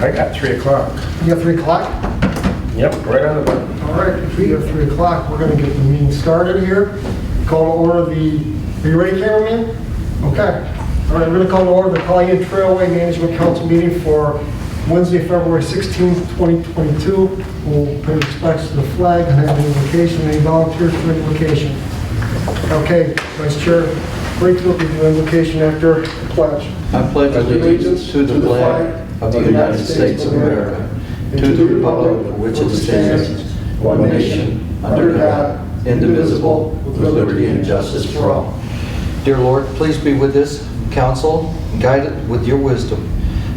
I got 3 o'clock. You got 3 o'clock? Yep, right on the button. All right, if we have 3 o'clock, we're gonna get the meeting started here. Call to order are you ready, cameraman? Okay. All right, we're gonna call to order the Collier Trailway Management Council meeting for Wednesday, February 16th, 2022. We'll pay respects to the flag and have an invocation. Any volunteers for invocation? Okay, Vice Chair Brakefield, will do invocation after the pledge. I pledge allegiance to the flag of the United States of America, to the republic for which it stands, one nation, under God, indivisible, with liberty and justice for all. Dear Lord, please be with this council, guide it with your wisdom.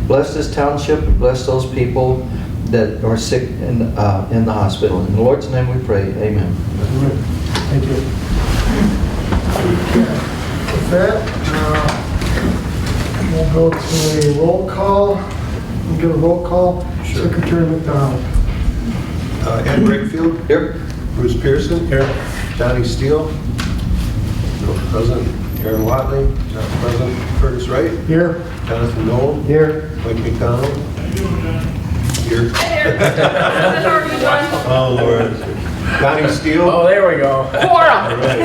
Bless this township and bless those people that are sick in the hospital. In the Lord's name we pray, amen. Thank you. With that, we'll go to a roll call. We'll get a roll call. Sure. Secretary McDonald. Ed Brakefield. Here. Bruce Pearson. Here. Johnny Steele. No present. Aaron Watley. Not present. Curtis Wright. Here. Jonathan Noel. Here. Mike McDonald. Here. How are you doing? Oh, Lord. Donnie Steele. Oh, there we go. Quorum. All right.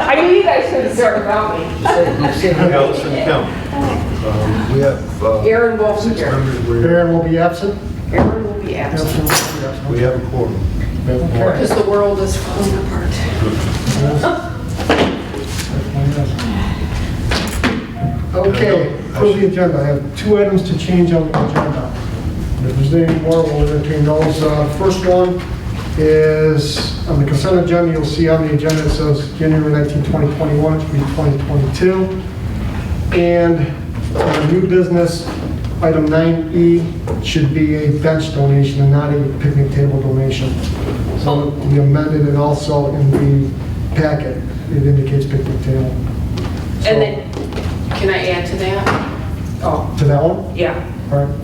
I knew you guys couldn't start without me. Allison Kemp. We have Aaron will be 6 here. members. Aaron will be absent. Aaron will be absent. We have a quorum. Okay. Because the world is falling apart. Okay, for the agenda, I have 2 items to change on the agenda. If there's any more, we'll entertain those. First one is on the consent agenda. You'll see on the agenda it says January 19, 2021, it should be 2022. And new business, item 9E, should be a bench donation and not a picnic table donation. So we amended it also in the packet. It indicates picnic table. And then, can I add to that? Oh, To that one? yeah. All right.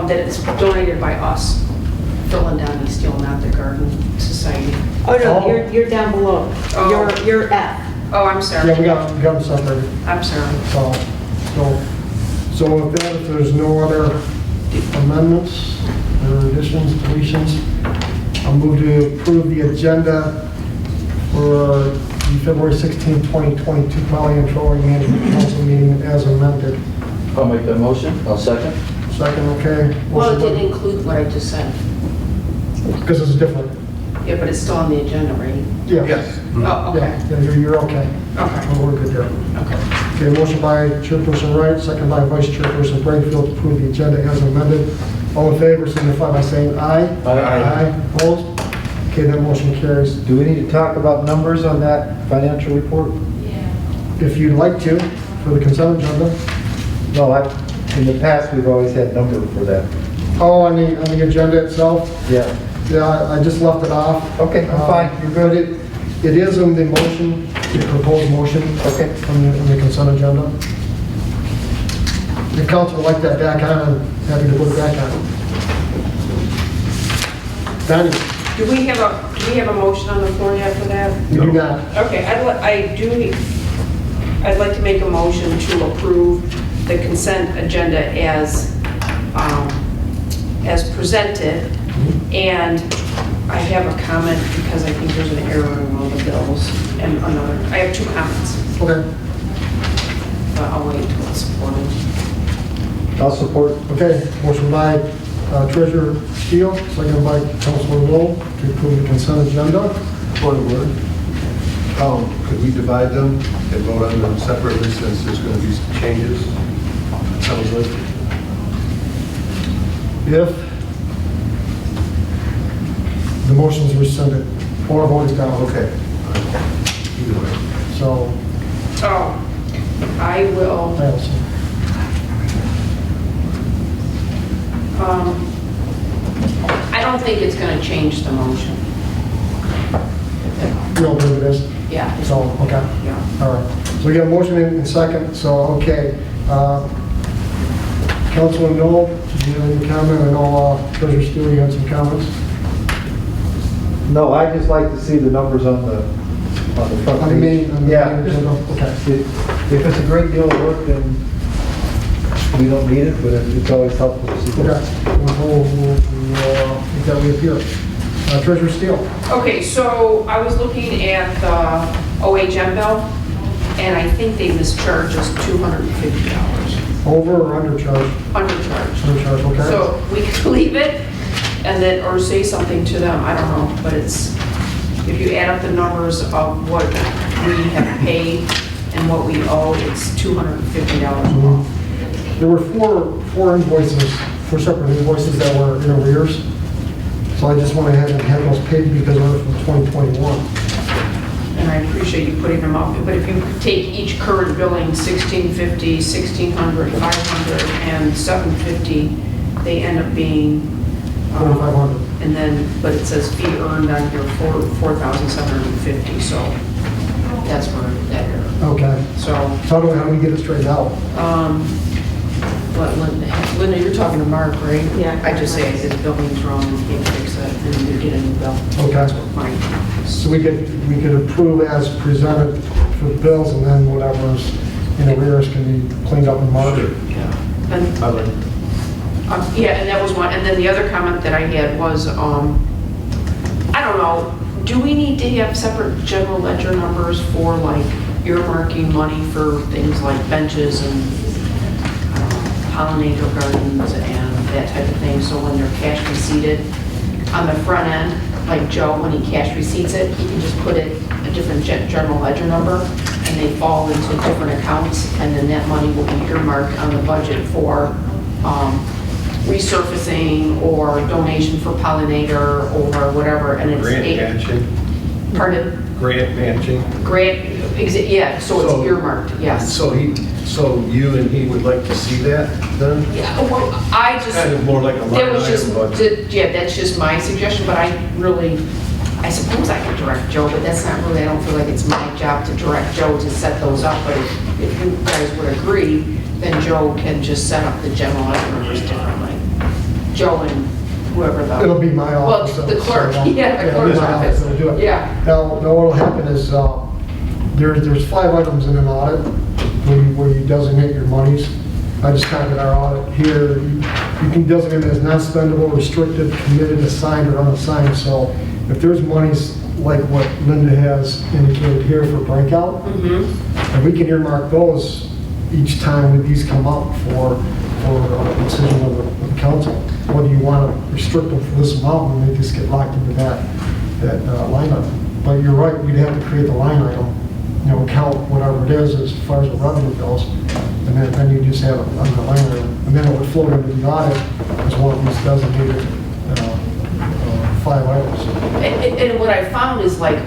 That it's donated by us, Phil and Donnie Steele, not the Garden Society. Oh, no, Oh. you're down below. Oh. You're F. Oh, I'm Yeah, sorry. we got them separated. I'm sorry. So with that, if there's no other amendments or additions, deletions, I'll move to approve the agenda for the February 16, 2022 Collier Trailway Management Council meeting as amended. I'll make that motion. I'll second. Second, okay? Well, it didn't include what I just said. Because it's different. Yeah, but it's still on the agenda, right? Yeah. Yes. Oh, okay. Yeah, you're okay. Okay. We're good there. Okay. Okay, motion by Chairperson Wright, second by Vice Chairperson Brakefield to approve the agenda as amended. All in favor, signify by saying aye. Aye. Opposed? Okay, that motion carries. Do we need to talk about numbers on that financial report? If you'd like to, for the consent agenda. No, in the past, we've always had number for that. Oh, on the agenda itself? Yeah. Yeah, I just left it off. Okay, I'm fine. You're good. It is in the motion, the proposed motion. Okay. On the consent agenda. The council would like that back on, I'm happy to put it back on. Donnie, Do we have a motion on the floor yet for that? you do not. Okay, I'd like to make a motion to approve the consent agenda as presented. And I have a comment because I think there's an error in one of the bills and another. I have 2 comments, Okay. but I'll wait until it's supported. I'll support. Okay, motion by Treasurer Steele, second by Councilor Lowe to approve the consent agenda. Point of order. Could we divide them and vote on them separately since there's going to be some changes? Sounds like. If the motion is rescinded or voted down. Okay. Either way. So, Oh, I will, Allison. I don't think it's going to change the motion. You don't believe it is? Yeah. So, okay. Yeah. All right. So we got a motion in second, so, okay. Councilman Noel, did you have any comment? I know Treasurer Steele, you had some comments. No, I just like to see the numbers on the front On the page. main, Yeah. agenda? Okay. If it's a great deal of work, then We don't need it, but it's always helpful to see. Okay, we'll make that reappear. Treasurer Steele? Okay, so I was looking at the OHM bill, and I think they mischarged us $250. Over or undercharged? Undercharged. Undercharged, okay. So we could leave it and then, or say something to them, I don't know, but it's, if you add up the numbers of what we have paid and what we owe, it's $250 more. There were four invoices, four separate invoices that were in arrears. So I just went ahead and had those paid because they were from 2021. And I appreciate you putting them up, but if you take each current billing, 1650, 1600, 500, and 750, they end up being, 4,500. and then, but it says fee earned on here, 4,750, so that's where that error. Okay. So, So how do we get it straightened out? what, Linda, you're talking to Mark, right? Yeah. I just say his billing's wrong, we can't fix it, and you get a new bill. Okay. Fine. So we could approve as presented for the bills, and then whatever's in arrears can be cleaned up in March. Yeah. And I like, yeah, and that was one, and then the other comment that I had was, I don't know, do we need to have separate general ledger numbers for like earmarking money for things like benches and pollinator gardens and that type of thing, so when they're cash receipted on the front end, like Joe, when he cash receipts it, he can just put it a different general ledger number, and they fall into different accounts, and then that money will be earmarked on the budget for resurfacing or donation for pollinator or whatever, and it's grant matching, Pardon? grant matching. Yeah, so it's So- earmarked, yes. So you and he would like to see that then? Yeah, well, I just, Kind of more like a line that was just, item, but yeah, that's just my suggestion, but I suppose I could direct Joe, but that's not really, I don't feel like it's my job to direct Joe to set those up, but if you guys would agree, then Joe can just set up the general ledger numbers differently. Joe and whoever the. It'll be my Well, office. the clerk, so, yeah, the clerk's my office. will do it. Yeah. Now what'll happen is, there's 5 items in an audit where you designate your monies. I just counted our audit here. You can designate it as non-spendable, restricted, committed, assigned, or unassigned. So if there's monies like what Linda has indicated here for breakout, and we can earmark those each time that these come up for a decision of the council. Whether you want to restrict them for this amount, and they just get locked into that line item. But you're right, we'd have to create the line item, count whatever it is as far as the revenue goes, and then you just have it on the line item. And then it would flow into the audit as one of these designated 5 items. And what I found is like,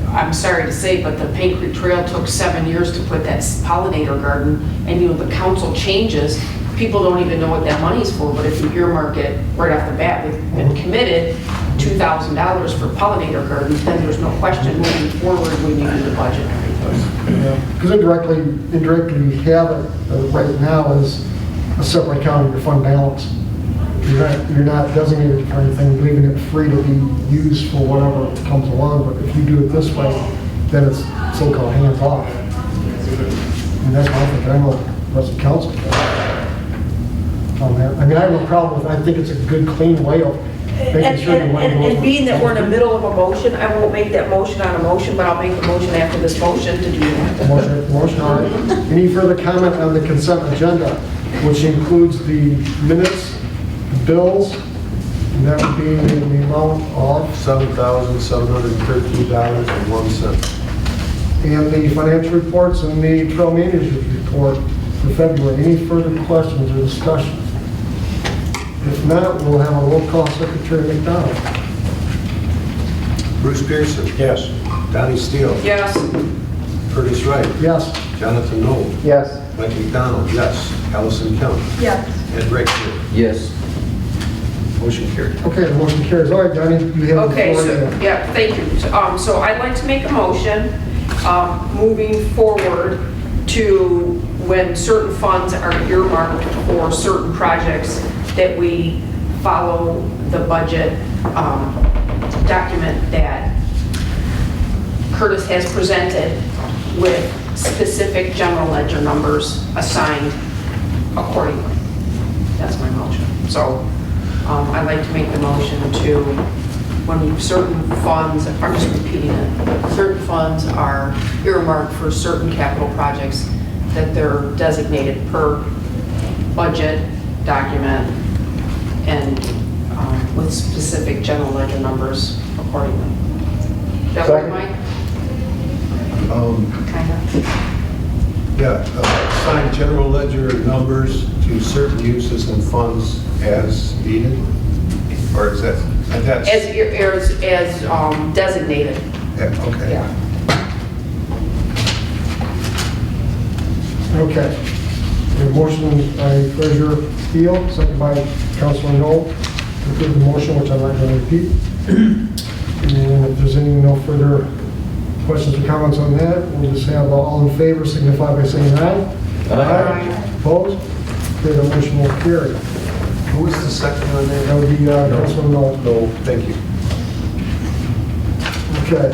I'm sorry to say, but the Paint Creek Trail took 7 years to put that pollinator garden, and the council changes, people don't even know what that money's for, but if you earmark it right off the bat, we've been committed $2,000 for pollinator gardens, then there's no question moving forward when you do the budget and everything. Because indirectly you have it right now as a separate account of your fund balance. You're not designated for anything, leaving it free to be used for whatever comes along, but if you do it this way, then it's so-called hands-off. And that's what I think, I know the rest of the council. I mean, I have no problem with it, I think it's a good, clean way of making sure the money goes. And being that we're in the middle of a motion, I won't make that motion on a motion, but I'll make the motion after this motion to do that. Motion, all right. Any further comment on the consent agenda, which includes the minutes, bills, and that would be in the amount of, $7,713.01. and the financial reports and the trail manager's report for February. Any further questions or discussion? If not, we'll have a roll call, Secretary McDonald. Bruce Pearson. Yes. Donnie Steele. Yes, Curtis Wright. Yes. Jonathan Noel. Yes. Mike McDonald, yes. Allison Kelly. Yes. Ed Rexler. Yes. Motion carried. Okay, the motion carries. All right, Donnie, you have the okay, floor. so, yeah, thank you. So I'd like to make a motion, moving forward to when certain funds are earmarked for certain projects, that we follow the budget document that Curtis has presented with specific general ledger numbers assigned accordingly. That's my motion. So I'd like to make the motion to, when certain funds, I'm just repeating it, certain funds are earmarked for certain capital projects, that they're designated per budget document and with specific general ledger numbers accordingly. That work, Mike? Kind of. Yeah, assign general ledger numbers to certain uses and funds as needed? Or is that, that's? As designated. Yeah, okay. Yeah. Okay. A motion by Treasurer Steele, second by Councilor Knoll, to approve the motion, which I'm not going to repeat. And if there's any no further questions or comments on that, we'll just have all in favor signify by saying aye. Aye. Opposed? Okay, the motion will carry. Who was the second on That that? would be Councilor Knoll. No, thank you. Okay.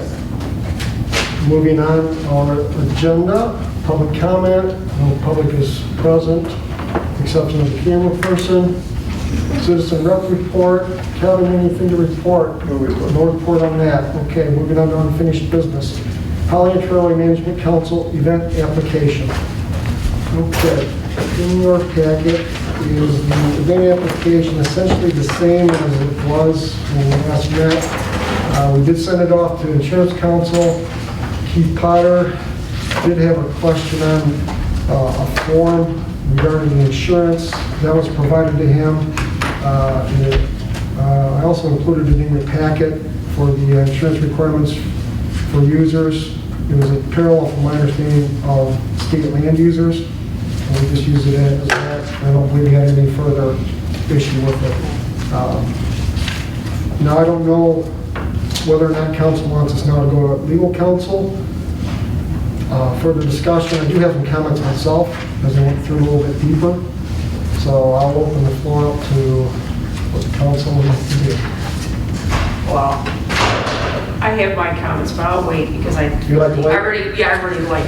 Moving on, our agenda, public comment. No public is present, exception of the camera person. Citizen rep report. Kevin, anything to report? No report. No report on that. Okay, moving on to unfinished business. Holly Trail Management Council event application. Okay, in your packet is the event application, essentially the same as it was when we last met. We did send it off to Insurance Council. Keith Potter did have a question on a form regarding the insurance that was provided to him. I also included it in your packet for the insurance requirements for users. It was a parallel, from my understanding, of state land users. And we just used it as that. I don't believe we had any further issue with it. Now, I don't know whether or not council wants us now to go to legal counsel. Further discussion. I do have some comments myself as I went through a little bit deeper. So I'll open the floor up to what the council wants to do. Well, I have my comments, but I'll wait because I You like to wait? I already like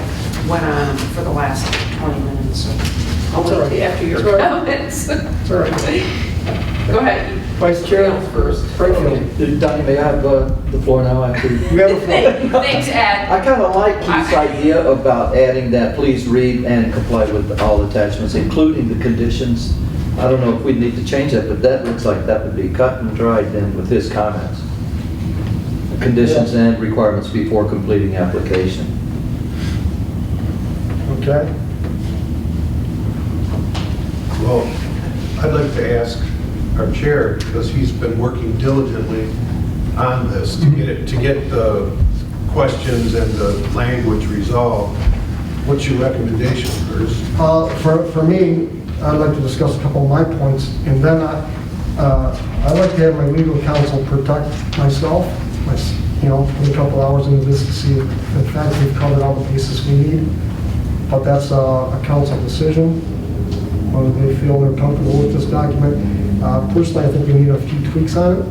went on for the last 20 minutes. So I'll That's all wait right. after your That's all right. comments. It's all right. Go ahead. Vice Chair first. Brightfield. Donnie, may I have the floor now? After You have the floor. Thanks, Ed. I kind of like Keith's idea about adding that, please read and comply with all attachments, including the conditions. I don't know if we need to change that, but that looks like that would be cut and dried then with his comments. Conditions and requirements before completing application. Okay. Well, I'd like to ask our chair, because he's been working diligently on this to get the questions and the language resolved. What's your recommendation, Bruce? For me, I'd like to discuss a couple of my points, and then I'd like to have my legal counsel protect myself, put a couple hours into this to see if in fact we've covered all the bases we need. But that's a council decision, whether they feel they're comfortable with this document. Personally, I think we need a few tweaks on it,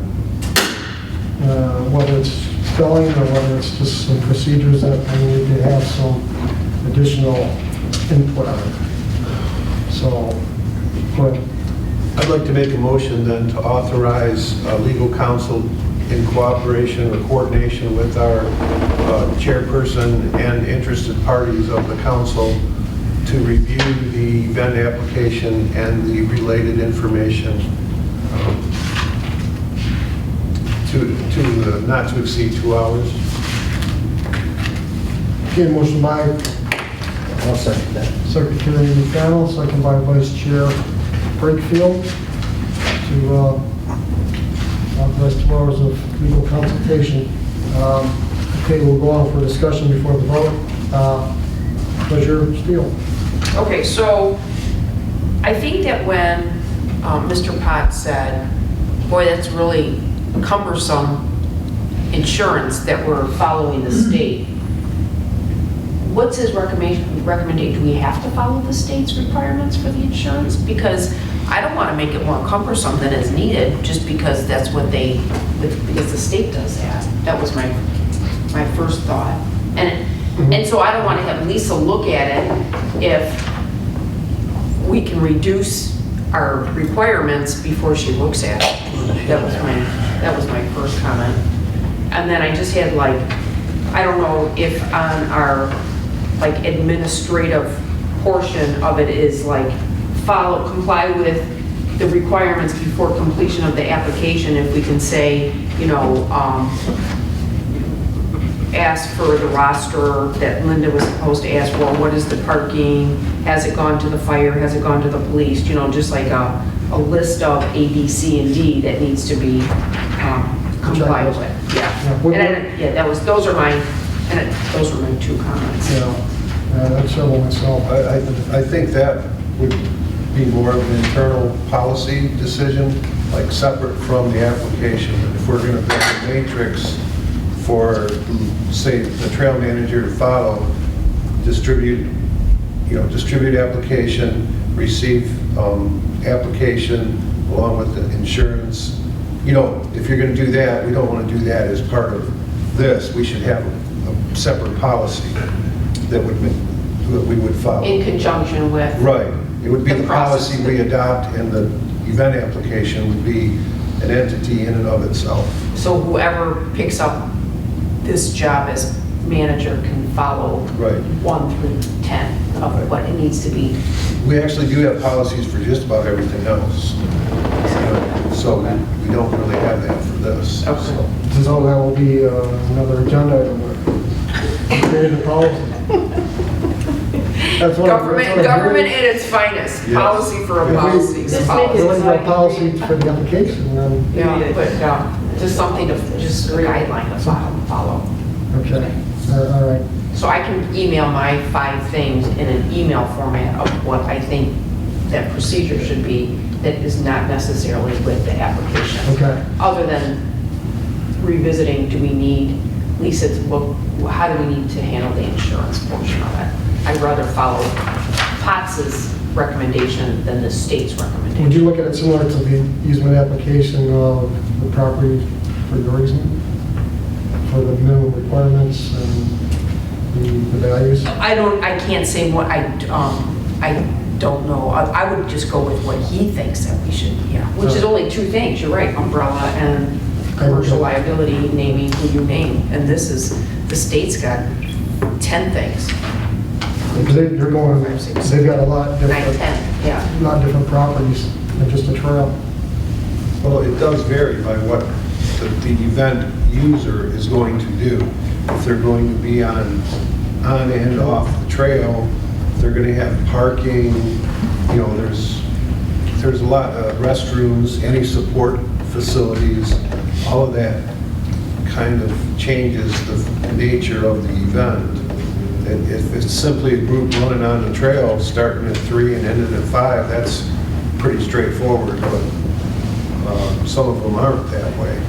whether it's spelling or whether it's just some procedures that I need to have some additional input on it. So, go ahead. I'd like to make a motion then to authorize legal counsel in cooperation or coordination with our chairperson and interested parties of the council to review the event application and the related information not to exceed 2 hours. Okay, motion by I'll second that. Secretary McDonald, second by Vice Chair Brakefield, to authorize 2 hours of legal consultation. Okay, we'll go on for discussion before the vote. Treasurer Steele. Okay, so I think that when Mr. Potts said, boy, that's really cumbersome insurance that we're following the state, what's his recommendation? Do we have to follow the state's requirements for the insurance? Because I don't want to make it more cumbersome than is needed, just because that's what because the state does that. That was my first thought. And so I don't want to have Lisa look at it if we can reduce our requirements before she looks at it. That was my first comment. And then I just had like, I don't know if on our like administrative portion of it is like comply with the requirements before completion of the application, if we can say, you know, ask for the roster that Linda was supposed to ask for, what is the parking, has it gone to the fire, has it gone to the police, you know, just like a list of A, B, C, and D that needs to be complied with. Yeah. Those are my two comments. Yeah, that's several myself. I think that would be more of an internal policy decision, like separate from the application. If we're going to build a matrix for, say, the trail manager to follow, distribute application, receive application along with the insurance. You know, if you're going to do that, we don't want to do that as part of this. We should have a separate policy that we would follow. In conjunction with. Right. It would be The the process. policy we adopt, and the event application would be an entity in and of itself. So whoever picks up this job as manager can follow Right. 1 through 10 of what it needs to be. We actually do have policies for just about everything else. So we don't really have that for this. Okay. So that will be another agenda item. Create a policy. That's what Government at its finest, Yes. policy for a policy. Just We're make it going to policy for the application, then, Yeah, but just something to, just a guideline to follow. okay, all right. So I can email my 5 things in an email format of what I think that procedure should be that is not necessarily with the application. Okay. Other than revisiting, do we need, Lisa, to look, how do we need to handle the insurance portion of it? I'd rather follow Potts's recommendation than the state's recommendation. Would you look at it similar to the easement application of the property for your easement? For the minimum requirements and the values? I can't say what, I don't know. I would just go with what he thinks that we should, yeah, which is only 2 things, you're right, umbrella and commercial liability, naming who you name. And this is, the state's got 10 things, Because they're going, they've got a lot 9, different, 10, yeah. lot different properties than just a trail. Well, it does vary by what the event user is going to do. If they're going to be on and off the trail, they're going to have parking, you know, there's a lot of restrooms, any support facilities, all of that kind of changes the nature of the event. And if it's simply a group running on the trail, starting at 3 and ending at 5, that's pretty straightforward, but some of them aren't that way.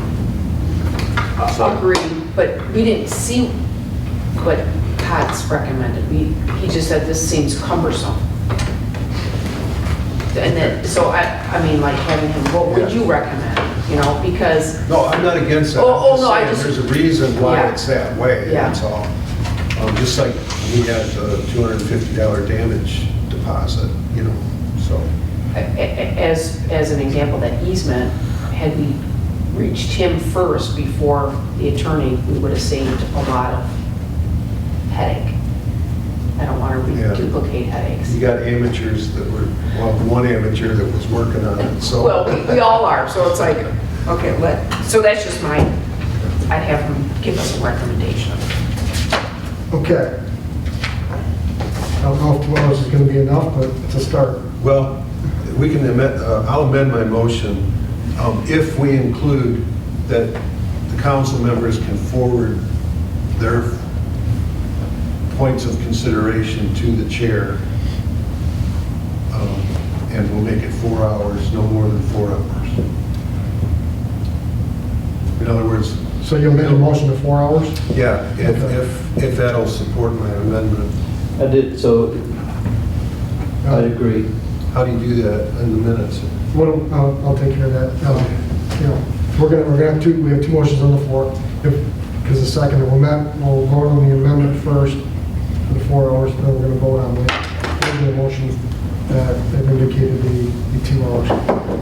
Agreed, but we didn't see what Potts recommended. He just said this seems cumbersome. And then, so I mean, like having him, what would you recommend? You know, because, No, I'm not against that. Oh, no, I I'm just- saying there's a reason why Yeah. it's that way, Yeah. that's all. Just like we had a $250 damage deposit, you know, so. as an example, that easement, had we reached him first before the attorney, we would have saved a lot of headache. I don't want to Yeah. duplicate headaches. You got amateurs that were, well, one amateur that was working on it, so. Well, we all are, so it's like, okay, so that's just I'd have him give us a recommendation. Okay. I don't know if 2 hours is going to be enough, but it's a start. Well, we can amend, I'll amend my motion if we include that the council members can forward their points of consideration to the chair, and we'll make it 4 hours, no more than 4 hours. In other words, So you'll make a motion to 4 hours? yeah, if that'll support my amendment. I did, so I agree. How do you do that in the minutes? I'll take care of that. You know, we're gonna have we have 2 motions on the floor. Because the second, we'll vote on the amendment first for the 4 hours, then we're gonna vote on the motion that have indicated the 2 hours.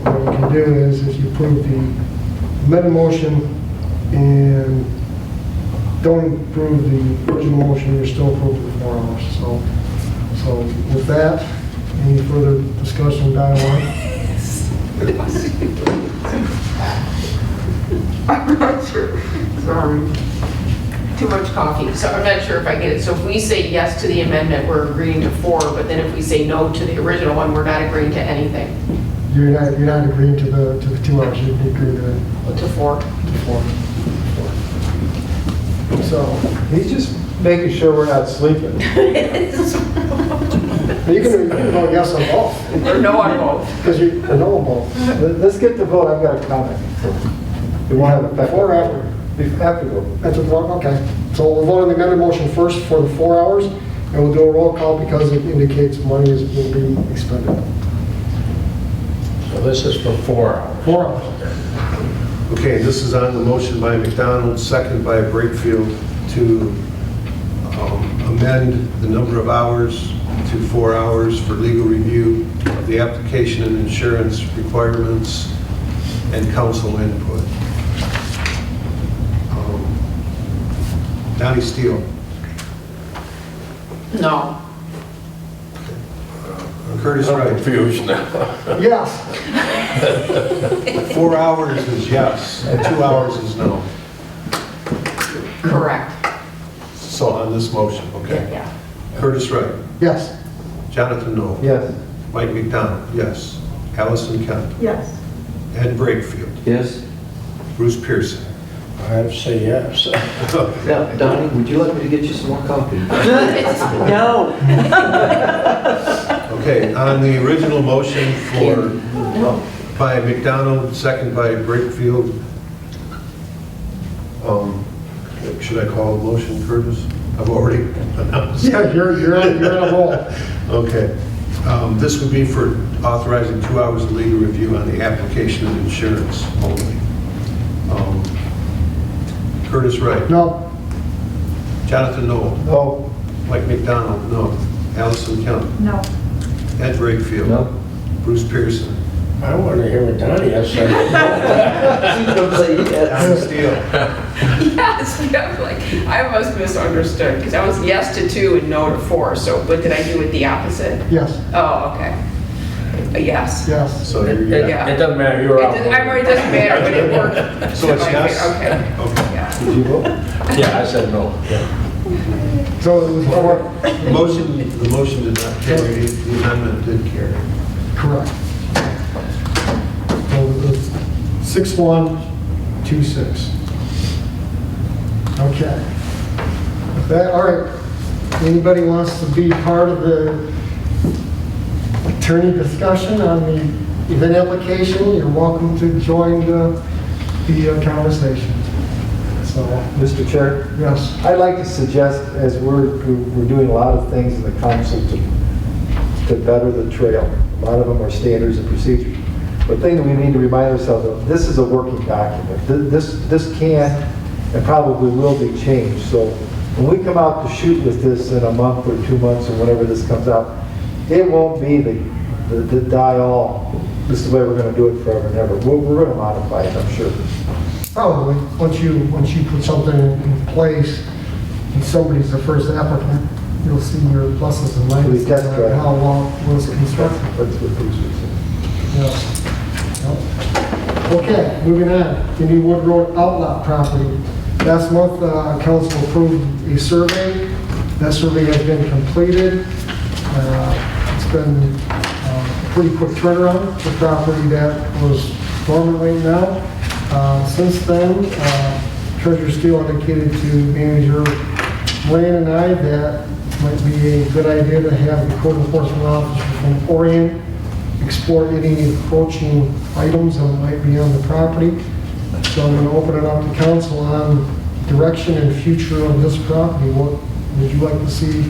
What you can do is, if you approve the amended motion and don't approve the original motion, you're still approving the 4 hours. So with that, any further discussion, dialogue? I'm not sure. Sorry. Too much coffee. So I'm not sure if I get it. So if we say yes to the amendment, we're agreeing to 4, but then if we say no to the original one, we're not agreeing to anything. You're not agreeing to the 2 hours, you agree To 4? to 4. So, He's just making sure we're not sleeping. you can vote yes on both, Or no on both? because you know on both. Let's get the vote, I've got a comment. We won't have effect. Before or after? After vote. That's what, okay. So we'll vote on the amended motion first for the 4 hours, and we'll do a roll call because it indicates money will be expended. So this is for 4 hours. 4 hours. Okay, this is on the motion by McDonald, second by Brakefield, to amend the number of hours to 4 hours for legal review of the application and insurance requirements and council input. Donnie Steele. No. Curtis I'm Wright. confused now. Yes. 4 hours is yes, and 2 hours is no. Correct. So on this motion, okay. Yeah. Curtis Wright. Yes. Jonathan Knoll. Yes. Mike McDonald, yes. Allison Kemp. Yes. Ed Brakefield. Yes? Bruce Pearson. I have to say yes. Now, Donnie, would you like me to get you some more coffee? No. Okay, on the original motion by McDonald, second by Brakefield. Should I call the motion, Curtis? I've already announced. Yeah, you're on a roll. Okay. This would be for authorizing 2 hours of legal review on the application of insurance only. Curtis Wright. No. Jonathan Knoll. No. Mike McDonald, no. Allison Kemp. No. Ed Brakefield. No? Bruce Pearson. I wanted to hear what Donnie has to say. Don't say yes. Donnie Steele. Yes, yeah, like, I must misunderstood, because I was yes to 2 and no to 4, so, but did I do it the opposite? Yes. Oh, okay. A yes. Yes. So here you It go. Yeah. it doesn't matter, you're out. It doesn't matter, but it worked. So to it's my yes? favor. Okay, Okay. yeah. Did you vote? Yeah, I said no. Yeah. So it was 4. The motion did not carry, the amendment did carry. Correct. So it was 6-1-2-6. Okay. With that, all right. Anybody wants to be part of the attorney discussion on the event application, you're welcome to join the conversation. So, Mr. Chair, yes. I'd like to suggest, as we're doing a lot of things in the council to better the trail, a lot of them are standards and procedures. The thing that we need to remind ourselves of, this is a working document. This can and probably will be changed. So when we come out to shoot with this in a month or 2 months or whenever this comes out, it won't be the die-all, this is the way we're going to do it forever and ever. We're going to modify it, I'm sure. Probably, once you put something in place, and somebody's the first applicant, you'll see your pluses and We minuses, test drive. and how long it was constructed. That's what Bruce was saying. Yeah. Okay, moving on, Indian Wood Road Outlet property. Last month, council approved a survey. That survey has been completed. It's been a pretty quick turnaround. The property that was dormant right now. Since then, Treasurer Steele indicated to Manager Lane and I that it might be a good idea to have the code enforcement officer from Orion explore any encroaching items that might be on the property. So I'm going to open it up to council on direction and future of this property. What would you like to see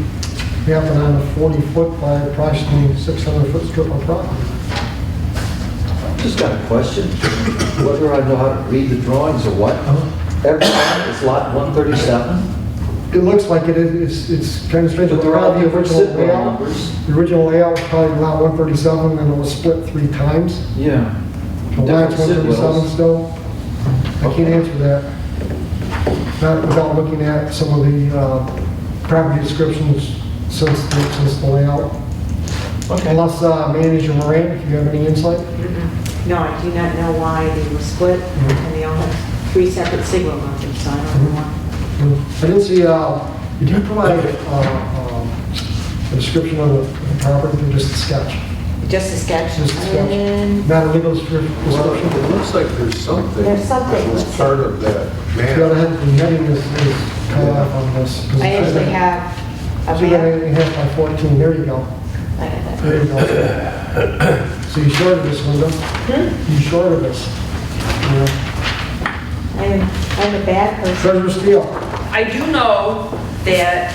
happen on a 40-foot by approximately 600-foot strip of property? Just got a question. Whether I know how to read the drawings or what. Every lot is lot 137? It looks like it is, it's kind of strange, But but they're all the different original sit-line layout. numbers. The original layout was probably lot 137, and it was split 3 times. Yeah. The lot's Different 137 sit-wells. still. I can't answer that. Not without looking at some of the property descriptions since the layout. Okay. Unless Manager Moran, if you have any insight? No, I do not know why they were split, and they all have 3 separate signal numbers, so I don't know why. I didn't see, you did provide a description of the property, or just a sketch? Just a sketch. Just a sketch. And Not a legal Well, description? it looks like there's something. There's something. That was part of that The map. heading is cut off on this. I actually have a So you got map. 8.5 by 14, there you go. I have that. There you go. So you shorted this, Linda? You shorted this. Yeah. I'm a bad person. Treasurer Steele? I do know that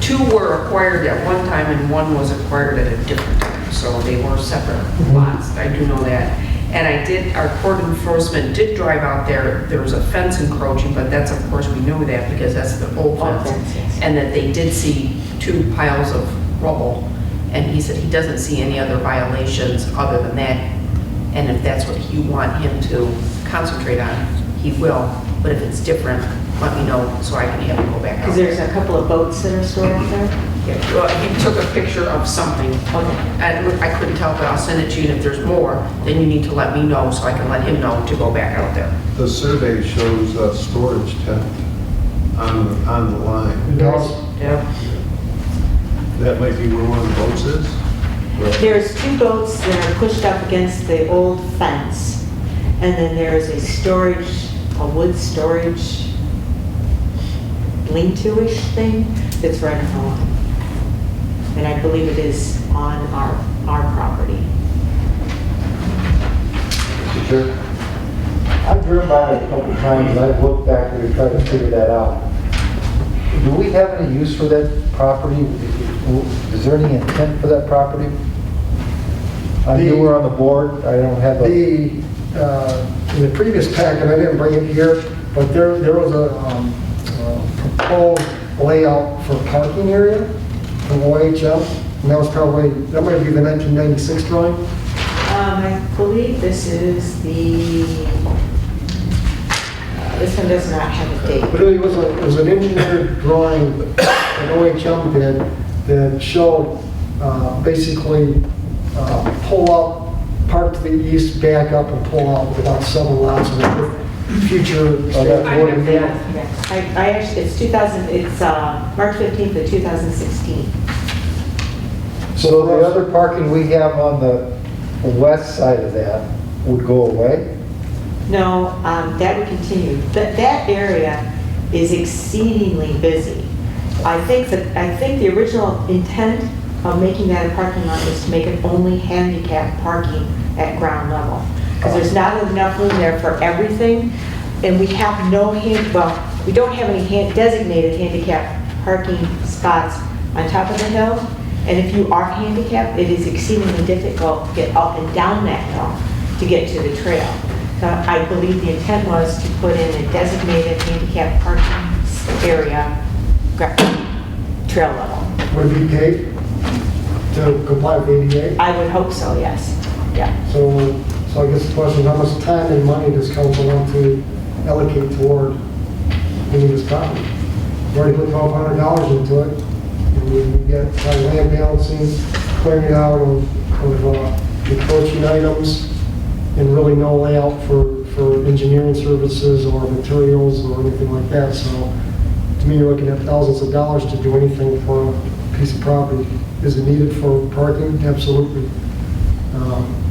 2 were acquired at one time and 1 was acquired at a different time, so they were separate lots. I do know that. And our court enforcement did drive out there. There was a fence encroaching, but that's, of course, we know that because that's the old Old fence. fence, yes. And that they did see 2 piles of rubble. And he said he doesn't see any other violations other than that. And if that's what you want him to concentrate on, he will. But if it's different, let me know so I can have him go back out. Because there's a couple of boats that are stored out there. Yeah, well, he took a picture of something. And I couldn't tell, but I'll send it to you. And if there's more, then you need to let me know so I can let him know to go back out there. The survey shows a storage tent on the line. It does. Yeah. That might be where one of the boats is? There's 2 boats that are pushed up against the old fence. And then there's a wood storage lean-to-ish thing that's right on the line. And I believe it is on our property. Mr. Chair, I've driven by it a couple times, and I've looked back there to try to figure that out. Do we have any use for that property? Is there any intent for that property? I knew we're on the board, I don't have a... In the previous packet, I didn't bring it here, but there was a proposed layout for a parking area from OHM, and that might be the 1996 drawing. I believe this is this one does not have a date. But it was an engineered drawing that OHM did that showed basically pull up, part to the east, back up and pull out with about 7 lots of future. I have that. I actually, it's March 15th of 2016. So the other parking we have on the west side of that would go away? No, that would continue. That area is exceedingly busy. I think the original intent of making that a parking lot is to make it only handicap parking at ground level. Because there's not enough room there for everything, and we have we don't have any designated handicap parking spots on top of the hill. And if you are handicapped, it is exceedingly difficult to get up and down that hill to get to the trail. So I believe the intent was to put in a designated handicap parking area, trail level. Would it be paid to comply with ADA? I would hope so, yes. Yeah. So I guess the question is, how much time and money does council want to allocate toward getting this property? We've already put $1,200 into it. And we get land balancing, clearing it out of encroaching items, and really no layout for engineering services or materials or anything like that. So to me, you're looking at thousands of dollars to do anything for a piece of property. Is it needed for parking? Absolutely.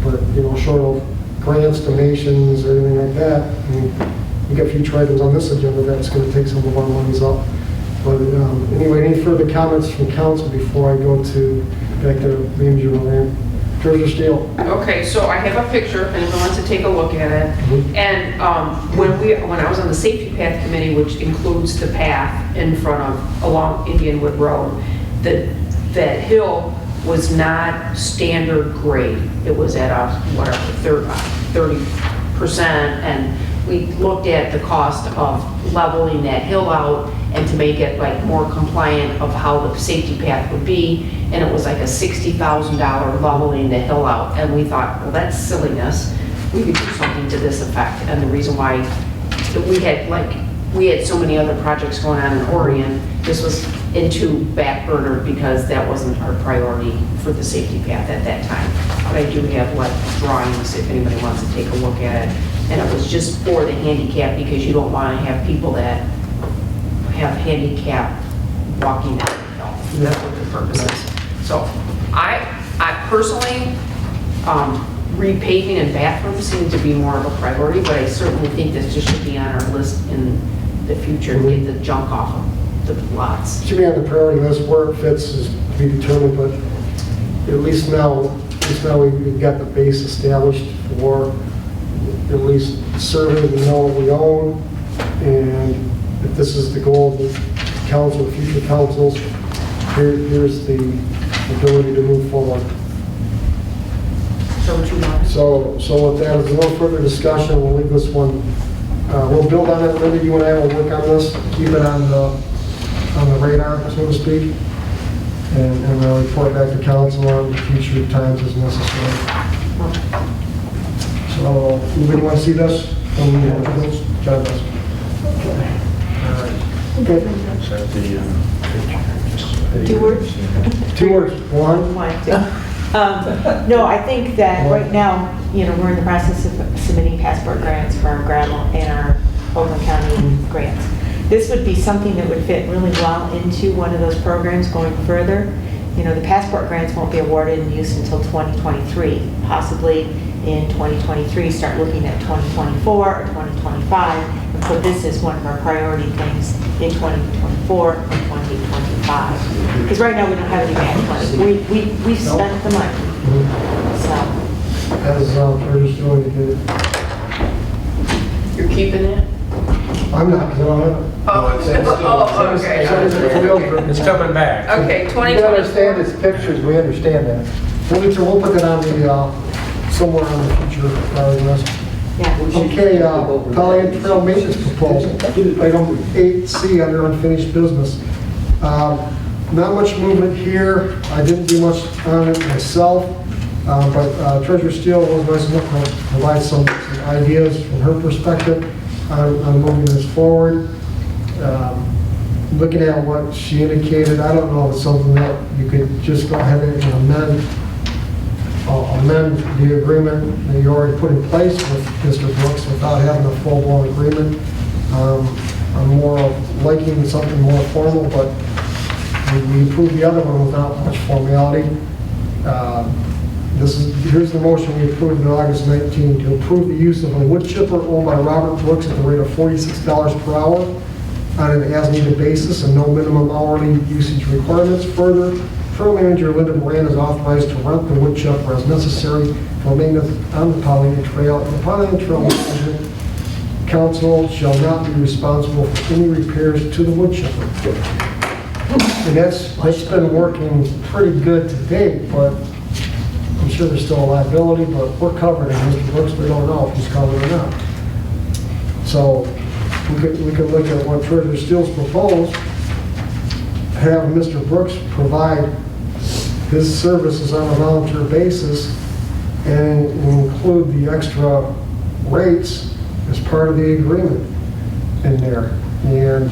But, short of grants, donations, or anything like that, I mean, we got future items on this agenda that's going to take some of our monies up. But anyway, any further comments from council before I go to back to Manager Moran? Treasurer Steele. Okay, so I have a picture, if anyone wants to take a look at it. And when I was on the Safety Path Committee, which includes the path in front of, along Indianwood Road, that hill was not standard grade. It was at a, 30%, and we looked at the cost of leveling that hill out and to make it like more compliant of how the safety path would be. And it was like a $60,000 leveling the hill out. And we thought, well, that's silliness. We could do something to this effect. And the reason why we had so many other projects going on in Orion, this was into back burner because that wasn't our priority for the safety path at that time. But I do have like drawings if anybody wants to take a look at it. And it was just for the handicap because you don't want to have people that have handicap walking down the hill. That's what the purpose is. So I personally, repaving and bathrooms seem to be more of a priority, but I certainly think this just should be on our list in the future to get the junk off of the lots. Should be on the priority list. Where it fits is to be determined, but at least now we've got the base established for at least survey, we know what we own, and if this is the goal of the council, future councils, here's the ability to move forward. So what you want? So with that, if there's no further discussion, we'll leave this one. We'll build on it. Linda, you and I will work on this, keep it on the radar, so to speak, and we'll report back to council on future times as necessary. So, anybody want to see this? John does. Okay. 2 words? 2 words. One. No, I think that right now, we're in the process of submitting passport grants for our gravel and our Oakland County grants. This would be something that would fit really well into one of those programs going further. The passport grants won't be awarded and used until 2023, possibly in 2023, start looking at 2024 or 2025, and put this as one of our priority things in 2024 and 2025. Because right now we don't have any match money. We've spent the money. So. As we're just doing it. You're keeping it? I'm not, because I don't have it. Oh, okay. It's coming back. Okay, We 2020. understand it's pictures, we understand that. We'll put that on the, somewhere on the future priority list. Yeah. Okay, Pollyant Trail maintenance proposal, item 8C under unfinished business. Not much movement here. I didn't do much on it myself, but Treasurer Steele was nice enough to provide some ideas from her perspective on moving this forward. Looking at what she indicated, I don't know if it's something that you could just go ahead and amend the agreement that you already put in place with Mr. Brooks without having a full-blown agreement. I'm more of liking something more formal, but we approved the other one without much formality. Here's the motion we approved in August 19 to approve the use of a wood chipper owned by Robert Brooks at the rate of $46 per hour on an as-needed basis and no minimum hourly usage requirements. Further, Trail Manager Linda Moran is authorized to rent the wood chipper as necessary for maintenance on the Pollyant Trail. And the Pollyant Trail Management Council shall not be responsible for any repairs to the wood chipper. And that's been working pretty good to date, but I'm sure there's still a liability, but we're covered. And Mr. Brooks, we don't know if he's covered or not. So we could look at what Treasurer Steele's proposed, have Mr. Brooks provide his services on a volunteer basis and include the extra rates as part of the agreement in there. And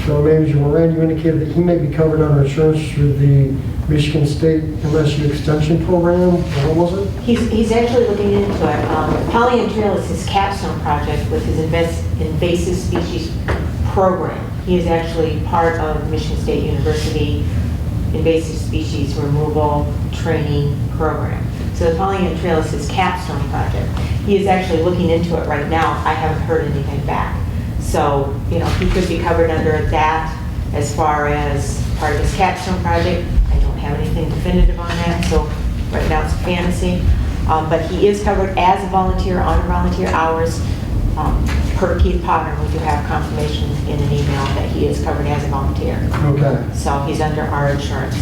Trail Manager Moran, you indicated that he may be covered under insurance through the Michigan State MSU Extension Program. What was it? He's actually looking into it. Pollyant Trail is his capstone project with his invasive species program. He is actually part of Michigan State University invasive species removal training program. So the Pollyant Trail is his capstone project. He is actually looking into it right now. I haven't heard anything back. So, he could be covered under that as far as part of his capstone project. I don't have anything definitive on that, so right now it's a fantasy. But he is covered as a volunteer on volunteer hours. Per Keith Potter, we do have confirmation in an email that he is covered as a volunteer. Okay. So he's under our insurance.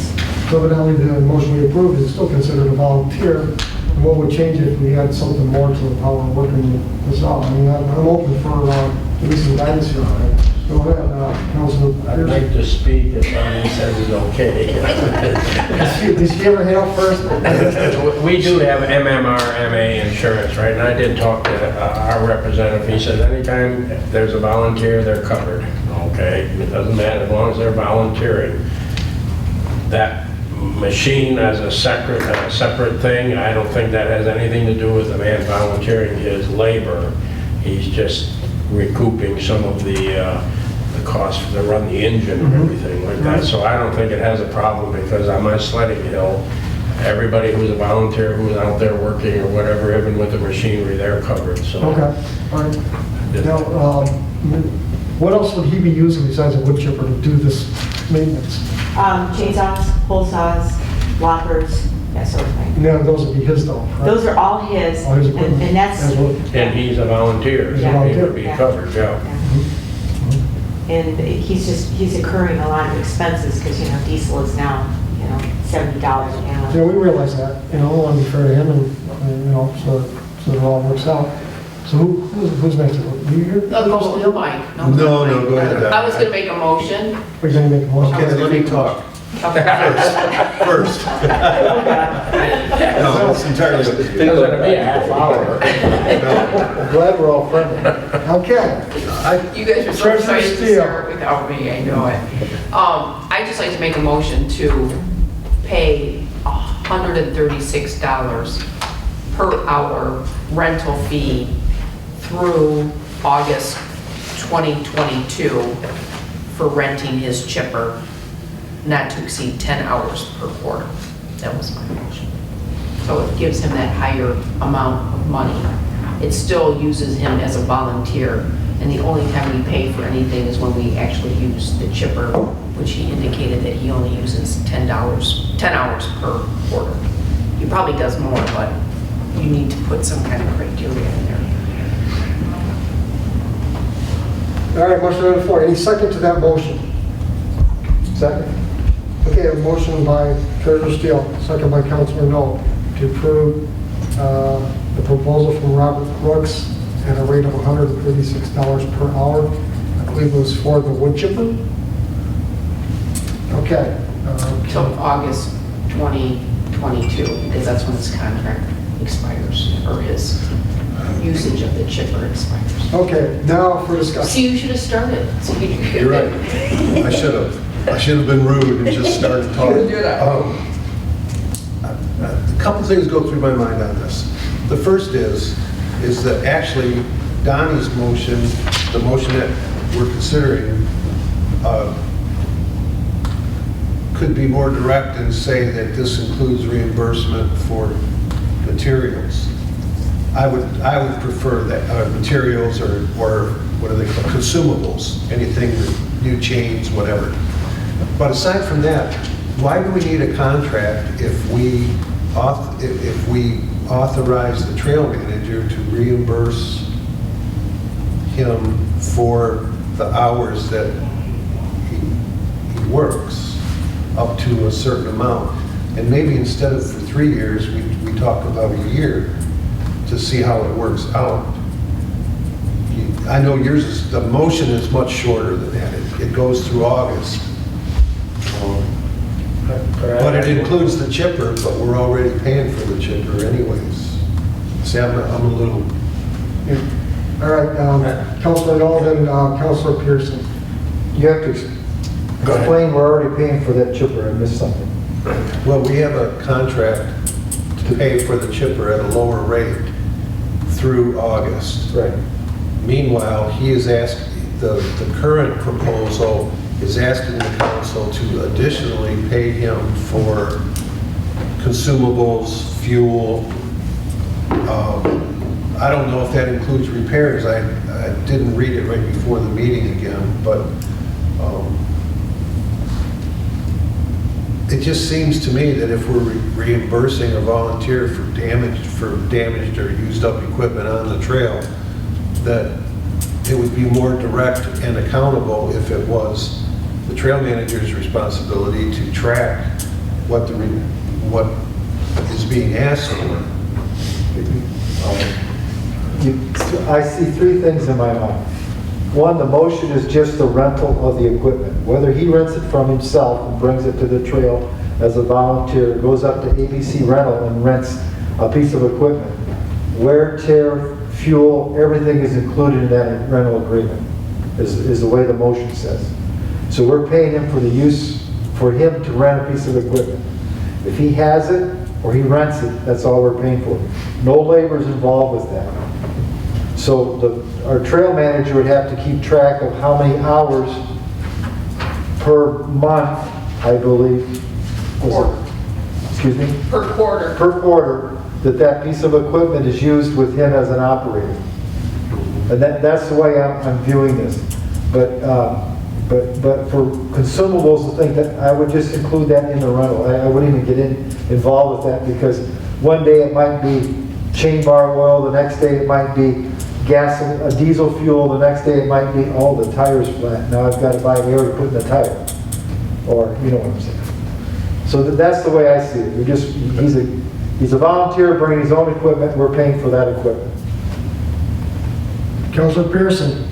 So evidently the motion we approved is still considered a volunteer. And what would change it if we had something more to how we're working this out? I mean, I'm open for At least the guidance here. Go ahead, Councilman I'd Pierce. like to speak if somebody says it's okay. Did she ever hail first? We do have MMR, MA insurance, right? And I did talk to our representative. He says anytime there's a volunteer, they're covered, okay? It doesn't matter as long as they're volunteering. That machine as a separate thing, I don't think that has anything to do with the man volunteering his labor. He's just recouping some of the cost to run the engine and everything like that. So I don't think it has a problem because on my sledding hill, everybody who's a volunteer who's out there working or whatever, even with the machinery, they're covered, so. Okay, all right. Now, what else would he be using besides a wood chipper to do this maintenance? Chainsaws, pole saws, loppers, that sort of thing. No, those would be his though, right? Those are all his, All his equipment. and that's, As well. And he's a volunteer, He's a so he volunteer. would be Yeah. covered, yeah. and he's incurring a lot of expenses because, diesel is now, $70 a Yeah, gallon. we realize that, I want to be fair to him and so it all works out. So who's next? You here? Go, Mike. No, go ahead. I was gonna make a motion. We're going to make a motion. Okay, let me talk first. No, it's entirely up to It's you. gonna be a half hour. I'm glad we're all friendly. Okay, You guys are so Treasurer excited to Steele. start without me, I know it. I'd just like to make a motion to pay $136 per hour rental fee through August 2022 for renting his chipper, not to exceed 10 hours per quarter. That was my motion. So it gives him that higher amount of money. It still uses him as a volunteer, and the only time we pay for anything is when we actually use the chipper, which he indicated that he only uses 10 hours per quarter. He probably does more, but you need to put some kind of criteria in there. all right, motion on the floor. Any second to that motion? Second. Okay, a motion by Treasurer Steele, second by Councilor Knoll, to approve the proposal from Robert Brooks at a rate of $136 per hour. I believe it was for the wood chipper. Okay. Till August 2022, because that's when his contract expires, or his usage of the chipper expires. Okay, now for discussion. See, you should have started. So you could- You're right. I should have been rude and just started talking. Do that. A couple things go through my mind on this. The first is that actually Donnie's motion, the motion that we're considering, could be more direct and say that this includes reimbursement for materials. I would prefer that materials or what are they called, consumables, anything, new chains, whatever. But aside from that, why do we need a contract if we authorize the trail manager to reimburse him for the hours that he works up to a certain amount? And maybe instead of for 3 years, we talk about a year to see how it works out. I know yours the motion is much shorter than that. It goes through August. But it includes the chipper, but we're already paying for the chipper anyways. See, I'm a little, All right, Councilor Knoll, then Councilor Pearson. You have to explain we're already paying for that chipper. I missed something. well, we have a contract to pay for the chipper at a lower rate through August. Right. Meanwhile, he is asking, the current proposal is asking the council to additionally pay him for consumables, fuel. I don't know if that includes repairs. I didn't read it right before the meeting again, but it just seems to me that if we're reimbursing a volunteer for damaged or used up equipment on the trail, that it would be more direct and accountable if it was the trail manager's responsibility to track what is being asked for. I see three things in my mind. One, the motion is just the rental of the equipment. Whether he rents it from himself and brings it to the trail as a volunteer, goes up to ABC Rental and rents a piece of equipment. Wear, tear, fuel, everything is included in that rental agreement, is the way the motion says. So we're paying him for the use, for him to rent a piece of equipment. If he has it or he rents it, that's all we're paying for. No labor is involved with that. So our trail manager would have to keep track of how many hours per month, I believe, was it? Excuse me? Per quarter. Per quarter, that piece of equipment is used with him as an operator. And that's the way I'm viewing this. But for consumables, I think that I would just include that in the rental. I wouldn't even get involved with that, because one day it might be chain bar oil, the next day it might be diesel fuel, the next day it might be, oh, the tire's flat. Now I've got to buy air to put in the tire. Or, you know what I'm saying. So that's the way I see it. He's a volunteer bringing his own equipment, we're paying for that equipment. Councilor Pearson.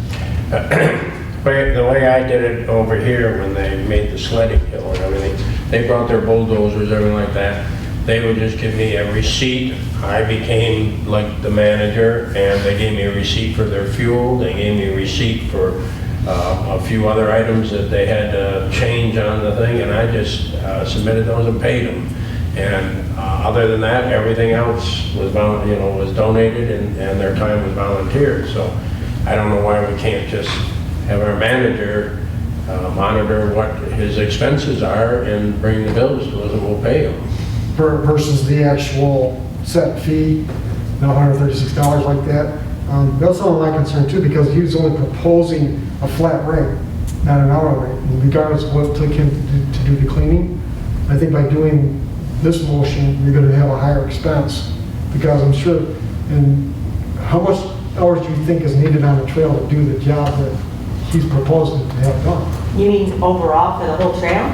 The way I did it over here when they made the sledding hill and everything, they brought their bulldozers, everything like that. They would just give me a receipt. I became like the manager, and they gave me a receipt for their fuel. They gave me a receipt for a few other items that they had to change on the thing, and I just submitted those and paid them. And other than that, everything else was was donated, and their time was volunteered. So I don't know why we can't just have our manager monitor what his expenses are and bring the bills to us, and we'll pay them. Versus the actual set fee, $136 like that. That's some of my concern too, because he was only proposing a flat rate, not an hour rate, and regardless of what it took him to do the cleaning. I think by doing this motion, you're going to have a higher expense, because I'm sure, and how much hours do you think is needed on the trail to do the job that he's proposing to have done? You mean overall for the whole trail?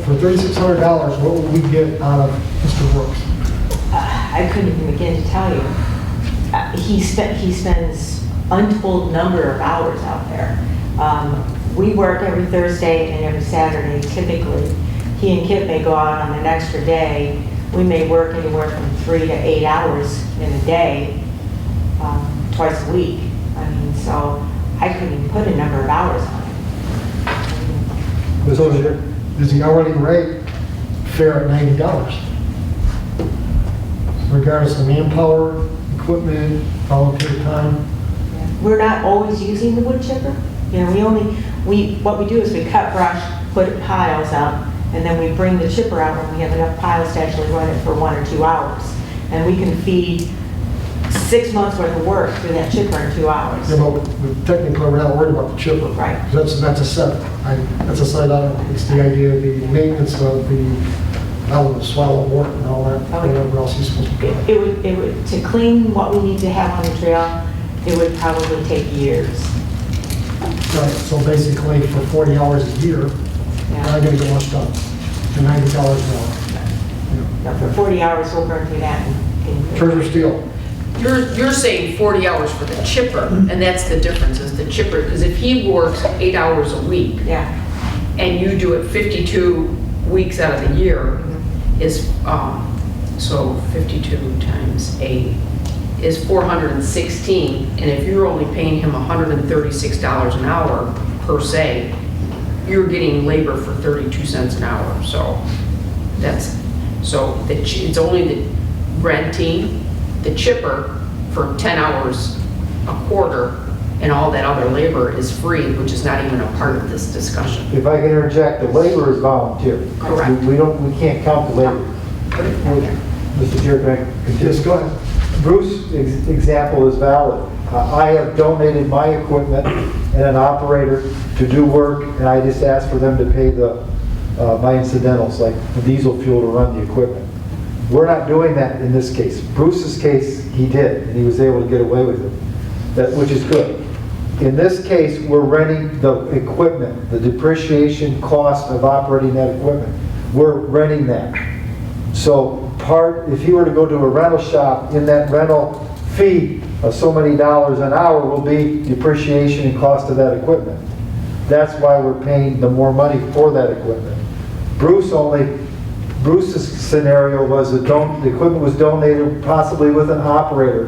For $3,600, what would we get out of Mr. Brooks? I couldn't even begin to tell you. He spends untold number of hours out there. We work every Thursday and every Saturday typically. He and Kip may go out on an extra day. We may work anywhere from 3 to 8 hours in a day, twice a week. I mean, so I couldn't even put a number of hours on it. So is the hourly rate fair at $90? Regardless of manpower, equipment, volunteer time? We're not always using the wood chipper. You know, what we do is we cut brush, put piles up, and then we bring the chipper out when we have enough piles to actually run it for 1 or 2 hours. And we can feed 6 months worth of work through that chipper in 2 hours. Yeah, but technically, we're not worried about the chipper. Right. That's a side item. It's the idea of the maintenance of the swallow wart and all that, whatever else he's supposed to do. It would, to clean what we need to have on the trail, it would probably take years. Right, so basically, for 40 hours a year, we're not going to get much done. For $90 an hour. Now, for 40 hours, we'll burn through that. Treasure Steel. You're saying 40 hours for the chipper, and that's the difference, is the chipper, because if he works 8 hours a week, Yeah. and you do it 52 weeks out of the year, is, so 52 times 8 is 416, and if you're only paying him $136 an hour per se, you're getting labor for 32 cents an hour. So it's only the renting, the chipper for 10 hours a quarter, and all that other labor is free, which is not even a part of this discussion. If I can interject, the labor is volunteer. Correct. We can't count the labor. Mr. Chair, can I continue? Yes, go ahead. Bruce's example is valid. I have donated my equipment and an operator to do work, and I just asked for them to pay my incidentals, like the diesel fuel to run the equipment. We're not doing that in this case. Bruce's case, he did, and he was able to get away with it, which is good. In this case, we're renting the equipment, the depreciation cost of operating that equipment. We're renting that. So if he were to go to a rental shop, in that rental fee, of so many dollars an hour will be depreciation and cost of that equipment. That's why we're paying the more money for that equipment. Bruce's scenario was the equipment was donated possibly with an operator,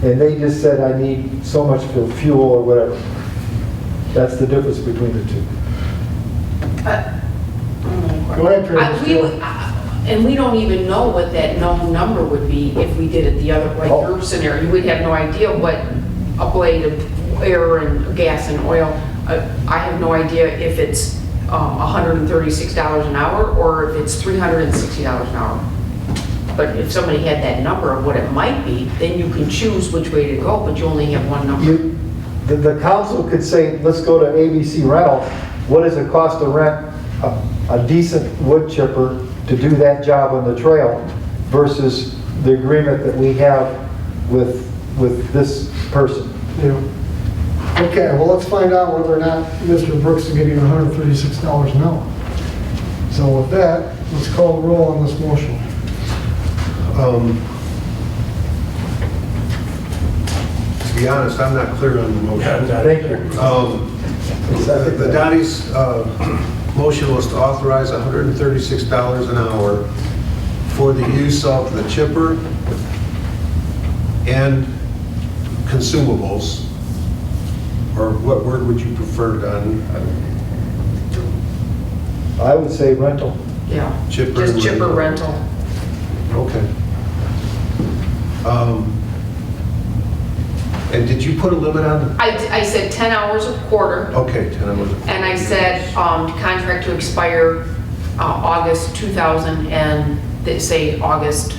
and they just said, I need so much for fuel or whatever. That's the difference between the two. Go ahead, Tracy. And we don't even know what that known number would be if we did it the other, like your scenario. We'd have no idea what a blade of air and gas and oil, I have no idea if it's $136 an hour or if it's $360 an hour. But if somebody had that number of what it might be, then you can choose which way to go, but you only have one number. The council could say, let's go to ABC Rental. What does it cost to rent a decent wood chipper to do that job on the trail versus the agreement that we have with this person? Yeah. Okay, well, let's find out whether or not Mr. Brooks is getting $136 an hour. So with that, let's call the roll on this motion. To be honest, I'm not clear on the motion. Thank you. The Dottie's motion was to authorize $136 an hour for the use of the chipper and consumables, or what word would you prefer, Don? I would say rental. Yeah, Chipper just and chipper rental. rental. Okay. And did you put a limit on I said 10 hours a quarter. Okay, 10 hours. And I said, contract to expire August 2000, and they say August.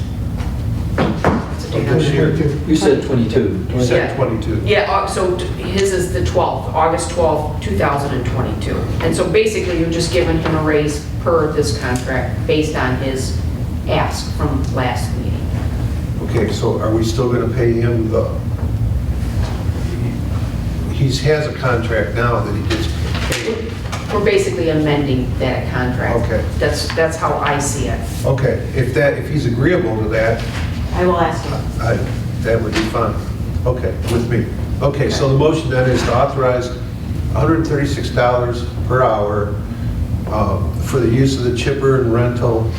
What's the date on This it? year. You said 22. You said Yeah. 22. Yeah, so his is the 12th, August 12th, 2022. And so basically, you're just giving him a raise per this contract based on his ask from last meeting. Okay, so are we still going to pay him the, he has a contract now that he gets paid. We're basically amending that contract. Okay. That's how I see it. Okay, if he's agreeable to that, I will ask him. that would be fine. Okay, with me. Okay, so the motion then is to authorize $136 per hour for the use of the chipper and rental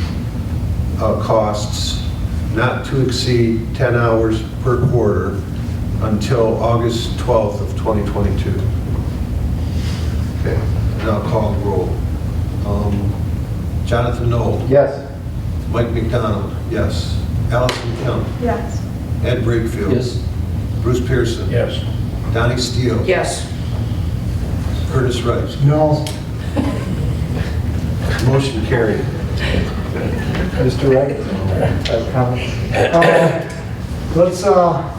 costs not to exceed 10 hours per quarter until August 12th of 2022. Okay, and I'll call the roll. Jonathan Knoll. Yes. Mike McDonald, yes. Allison Kemp. Yes. Ed Brakefield. Yes. Bruce Pearson. Yes. Donnie Steele. Yes. Curtis Rice. No. Motion carried. Mr. Wright, have comments? Let's,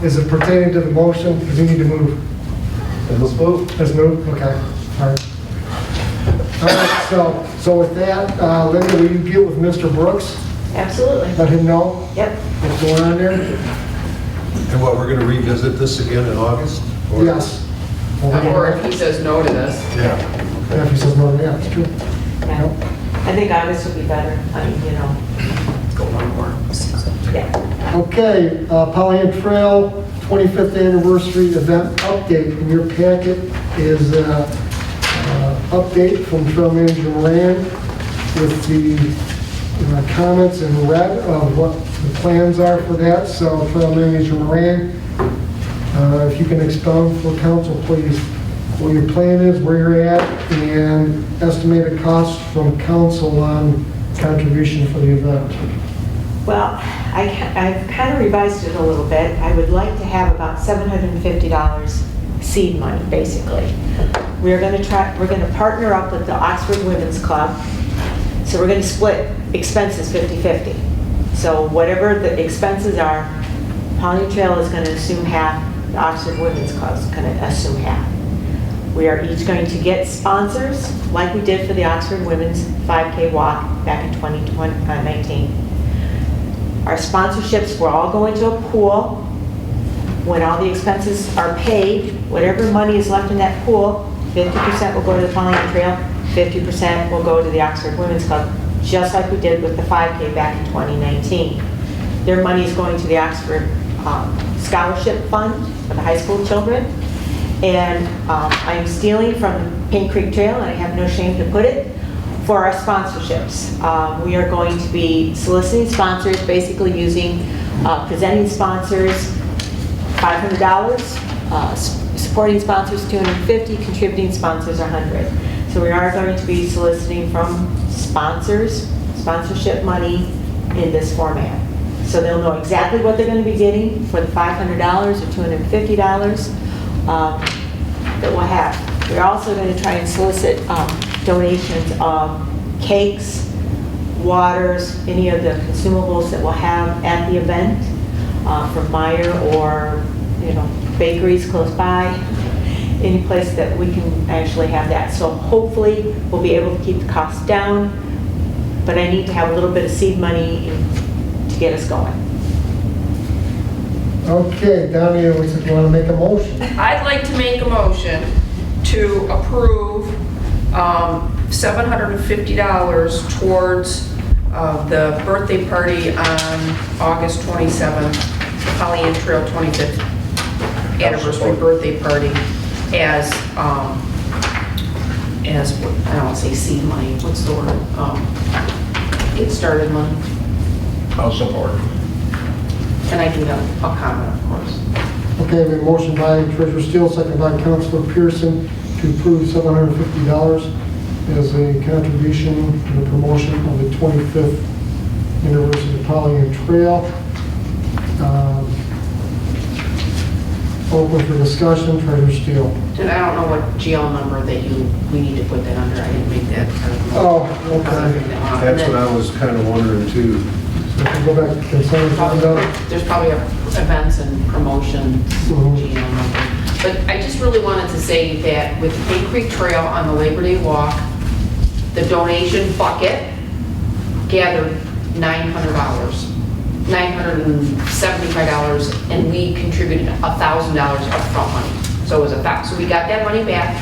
is it pertaining to the motion? Because we need to move. Then let's move. Let's move, okay, all right. All right, so with that, Linda, will you get with Mr. Brooks? Absolutely. Let him know Yep. what's going on there? And what, we're going to revisit this again in August? Or- Yes. Or if he says no to this. Yeah. Yeah, if he says no, yeah, it's true. Yeah. I think August would be better. I mean, you know, Let's go one more. yeah. Okay, Pollyant Trail 25th anniversary event update. In your packet is update from Trail Manager Moran with the comments in red of what the plans are for that. So Trail Manager Moran, if you can expound for council, please, what your plan is, where you're at, and estimated costs from council on contribution for the event. Well, I've kind of revised it a little bit. I would like to have about $750 seed money, basically. We're going to partner up with the Oxford Women's Club. So we're going to split expenses 50-50. So whatever the expenses are, Pollyant Trail is going to assume half, the Oxford Women's Club is going to assume half. We are each going to get sponsors, like we did for the Oxford Women's 5K Walk back in 2019. Our sponsorships will all go into a pool. When all the expenses are paid, whatever money is left in that pool, 50% will go to the Pollyant Trail, 50% will go to the Oxford Women's Club, just like we did with the 5K back in 2019. Their money is going to the Oxford scholarship fund for the high school children. And I'm stealing from Paint Creek Trail, and I have no shame to put it, for our sponsorships. We are going to be soliciting sponsors, basically using, presenting sponsors, $500, supporting sponsors, $250, contributing sponsors, $100. So we are going to be soliciting from sponsors, sponsorship money in this format. So they'll know exactly what they're going to be getting for the $500 or $250 that we'll have. We're also going to try and solicit donations of cakes, waters, any of the consumables that we'll have at the event from Meijer or, bakeries close by, any place that we can actually have that. So hopefully we'll be able to keep the costs down, but I need to have a little bit of seed money to get us going. Okay, Donnie, looks like you want to make a motion. I'd like to make a motion to approve $750 towards the birthday party on August 27th, the Pollyant Trail 25th anniversary birthday party as, I don't want to say seed money, what's the word? Get started money. I'll support. And I do have a comment, of course. Okay, we have a motion by Treasurer Steele, second by Councilor Pearson to approve $750 as a contribution to the promotion of the 25th anniversary of Pollyant Trail. Open for discussion, Treasurer Steele. And I don't know what GL number that we need to put that under. I didn't make that part of the motion. Oh, okay. That's what I was kind of wondering too. So if we go back to consent agenda. There's probably events and promotions Mhm. GL number. But I just really wanted to say that with the Paint Creek Trail on the Labor Day walk, the donation bucket gathered $900, $975, and we contributed $1,000 upfront money. So it was so we got that money back,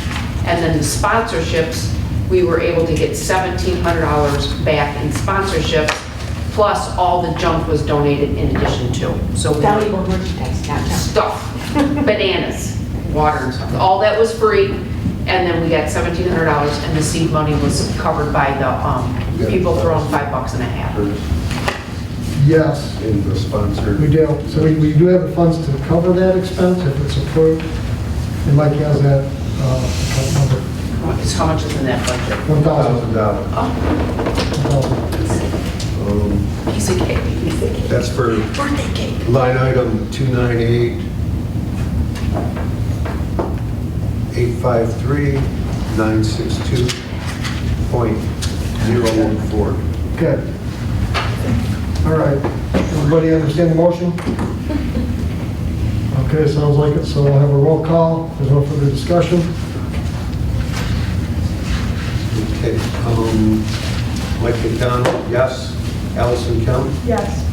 and then the sponsorships, we were able to get $1,700 back in sponsorships, plus all the junk was donated in addition to. So we Valuable merchandise, not junk. stuff, bananas, water and stuff. All that was free, and then we got $1,700, and the seed money was covered by the people throwing $5 and a half. Yes, In the sponsor. we do. So we do have the funds to cover that expense if it's approved. And Mike has that account number, How much is in that budget? $1,000. $1,000. Oh, piece of cake. That's for Birthday cake. line item 298, 853, 962.014. Okay. All right. Everybody understand the motion? Okay, sounds like it. So we'll have a roll call. There's no further discussion. Okay, Mike McDonald, yes. Allison Kemp, Yes.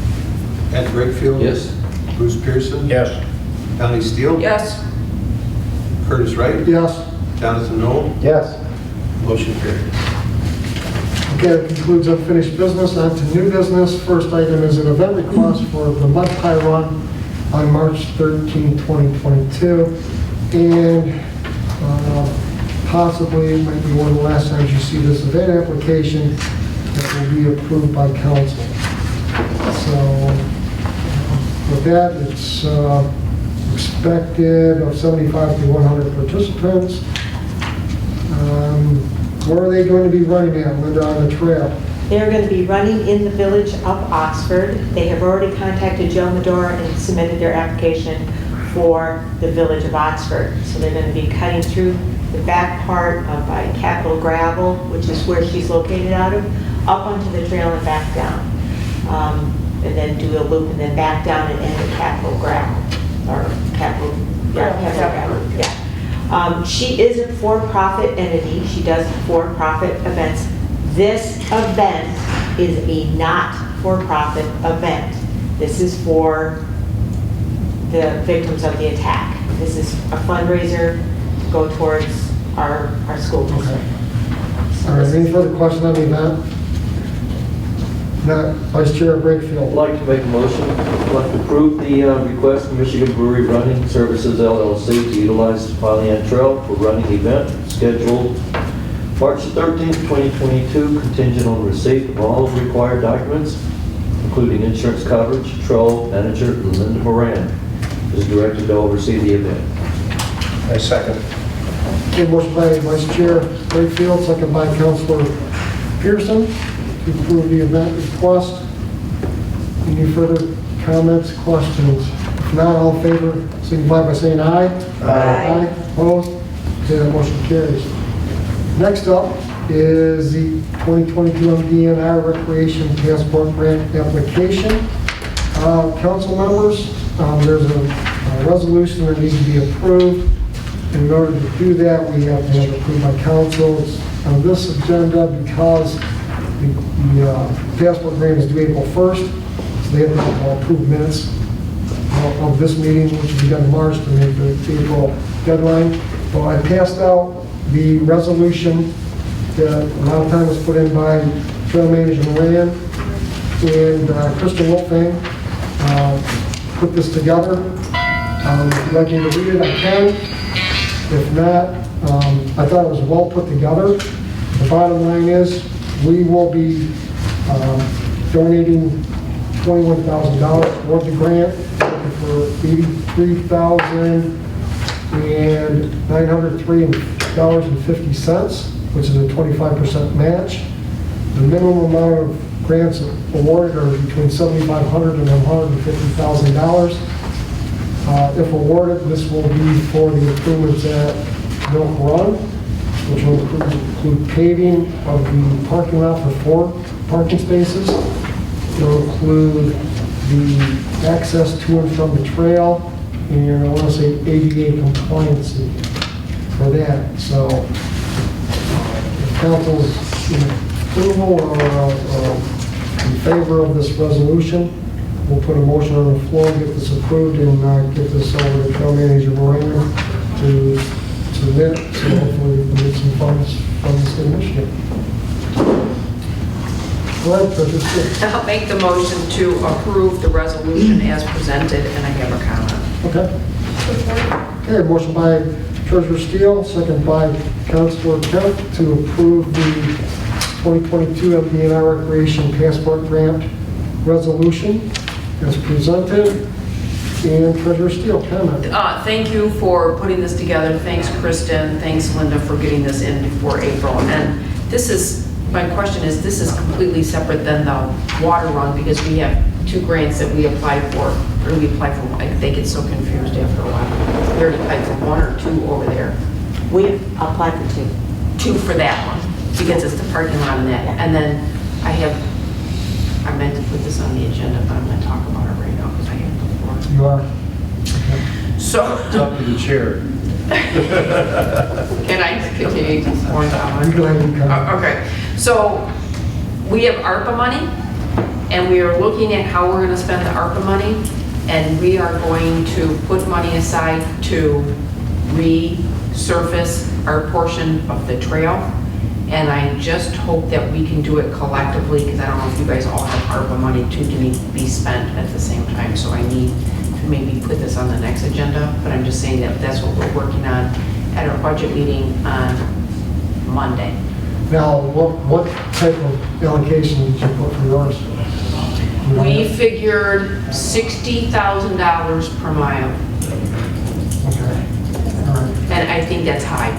Ed Brakefield. Yes. Bruce Pearson. Yes. Donnie Steele. Yes. Curtis Wright. Yes. Jonathan Noel. Yes. Motion carried. Okay, that concludes unfinished business. On to new business. First item is an event request for the Mud Pie Run on March 13, 2022. And possibly, it might be one of the last times you see this event application that will be approved by council. So with that, it's expected of 75 to 100 participants. Where are they going to be running at, Linda, on the trail? They're going to be running in the village of Oxford. They have already contacted Joe Medora and submitted their application for the village of Oxford. So they're going to be cutting through the back part by Capitol Gravel, which is where she's located out of, up onto the trail and back down. And then do a loop and then back down and end at Capitol Gravel, or Capitol Gravel, yeah. She is a for-profit entity. She does for-profit events. This event is a not-for-profit event. This is for the victims of the attack. This is a fundraiser to go towards our school district. All right, any further questions on the event? Not Vice Chair I'd Brakefield. like to make a motion, I'd like to approve the request from Michigan Brewery Running Services LLC to utilize the Pollyant Trail for running event scheduled March 13th, 2022, contingent on receipt of all required documents, including insurance coverage. Trail manager Linda Moran is directed to oversee the event. I second. Okay, motion by Vice Chair Brakefield, second by Councilor Pearson to approve the event request. Any further comments, questions? If not, all in favor, signify by saying aye. Aye. Opposed? Okay, that motion carries. Next up is the 2022 MDNR Recreation Passport Grant application. Council members, there's a resolution that needs to be approved. In order to do that, we have to have it approved by council. It's on this agenda because the passport grant is due April 1st, so they have to approve minutes of this meeting, which will be done in March to make the April deadline. So I passed out the resolution that a lot of time was put in by Trail Manager Moran and Kristen Wolfang put this together. If you'd like me to read it, I can. If not, I thought it was well put together. The bottom line is we will be donating $21,000 toward the grant for $83,903.50, which is a 25% match. The minimum amount of grants awarded are between $7,500 and $150,000. If awarded, this will be for the improvements at Milk Run, which will include paving of the parking lot for 4 parking spaces. It will include the access to and from the trail, and I want to say ADA compliance for that. So, if council's in approval or in favor of this resolution, we'll put a motion on the floor, get this approved, and get this over to Trail Manager Moran to submit, so hopefully we can get some funds from the state of Michigan. Go ahead, Patricia. I'll make the motion to approve the resolution as presented, and I have a comment. Okay. Okay, motion by Treasurer Steele, second by Councilor Kemp to approve the 2022 MDNR Recreation Passport Grant resolution as presented. And Treasurer Steele, comment. Thank you for putting this together. Thanks, Kristen. Thanks, Linda, for getting this in before April. And this is, my question is, this is completely separate than the water run because we have 2 grants that we applied for, or we applied for. They get so confused after a while. We already applied for 1 or 2 over there. We applied for 2. 2 for that one because it's the parking lot and that. And then I meant to put this on the agenda, but I'm going to talk about it right now because I have the floor. You are. So, It's up to the chair. can I continue to point You out? go ahead and comment. Okay, so we have ARPA money, and we are looking at how we're going to spend the ARPA money, and we are going to put money aside to resurface our portion of the trail. And I just hope that we can do it collectively, because I don't know if you guys all have ARPA money to be spent at the same time, so I need to maybe put this on the next agenda, but I'm just saying that that's what we're working on at our budget meeting on Monday. Now, what type of allocation did you put for yours? We figured $60,000 per mile, Okay. All right. and I think that's high,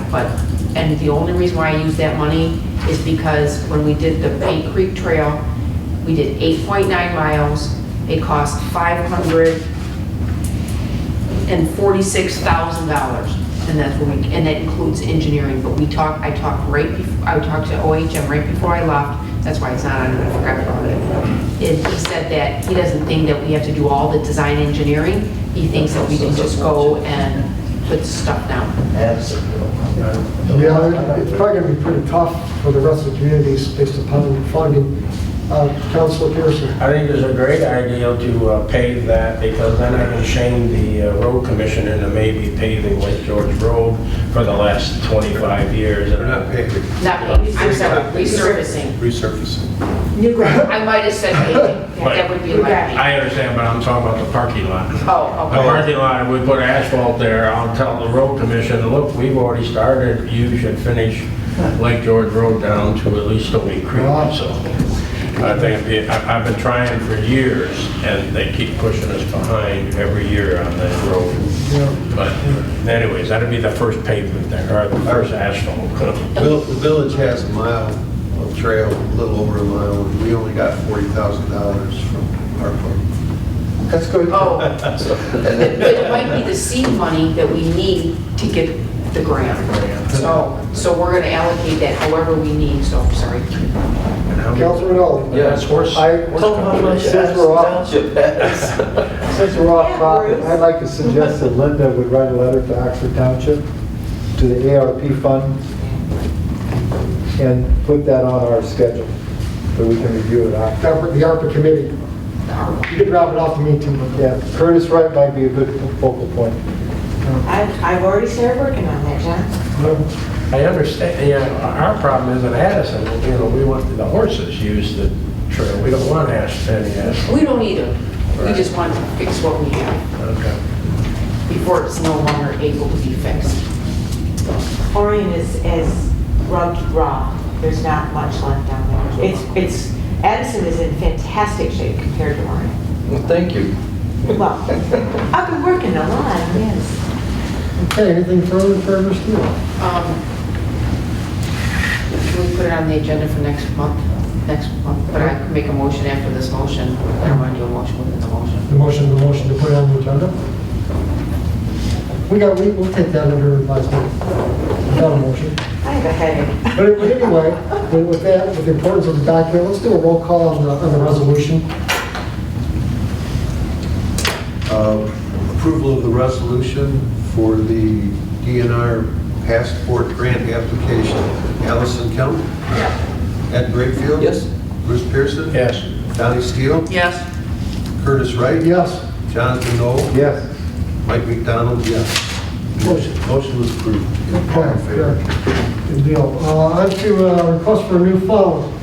and the only reason why I use that money is because when we did the Paint Creek Trail, we did 8.9 miles, it cost $546,000, and that's what and that includes engineering, but I talked to OHM right before I left, that's why it's not on, I forgot about it. And he said that he doesn't think that we have to do all the design engineering, he thinks that we can just go and put stuff down. Absolutely. Yeah, it's probably going to be pretty tough for the rest of the communities based upon funding. Councilor Pearson. I think it's a great idea to pave that, because then I can shame the road commission into maybe paving Lake George Road for the last 25 years. They're not paving. I'm sorry, resurfacing. Resurfacing. New ground. I might have said paving, that would be my. Right. I understand, but I'm talking about the parking lot. Oh, The okay. parking lot, we put asphalt there, I'll tell the road commission, look, we've already started, you should finish Lake George Road down to at least Stony Creek, so. I think, I've been trying for years, and they keep pushing us behind every year on that road. Yeah. But anyways, that'd be the first pavement there, or the first asphalt. The village has a mile of trail, a little over a mile, and we only got $40,000 from ARPA. That's good. Oh, it might be the seed money that we need to get the grant. So we're gonna allocate that however we need, so, sorry. Councilman Oliver? Yeah. That's horse. I, Tell them how much since we're off, township has. since we're off Yeah, topic, Bruce. I'd like to suggest that Linda would write a letter to Oxford Township, to the ARP fund, and put that on our schedule, so we can review it after. The ARPA committee. You could drop it off to me too, but Yeah, Curtis Wright might be a good focal point. I've already started working on that, John. I understand, our problem is in Addison, we want, the horses use the trail, we don't want any asphalt. We don't either. We just want to fix what we have Okay. before it's no longer able to be fixed. Orion is rubbed raw. There's not much left down there. Addison is in fantastic shape compared to Orion. Well, thank you. Well, I've been working a lot, yes. okay, anything further for Mr. Steele? Can we put it on the agenda for next month? But I can make a motion after this motion. I don't want to do a motion within the motion. The motion to put it on the agenda? We'll take that under advisement. Without a motion. I have a headache. But anyway, with that, with the importance of the document, let's do a roll call on the resolution. Approval of the resolution for the DNR passport grant application. Allison Kelly? Ed Brakefield? Yes. Bruce Pearson? Yes. Donnie Steele? Yes. Curtis Wright? Yes. Jonathan Knoll? Yes. Mike McDonald, yes. Motion was approved. All in favor? Good deal. On to request for a new phone.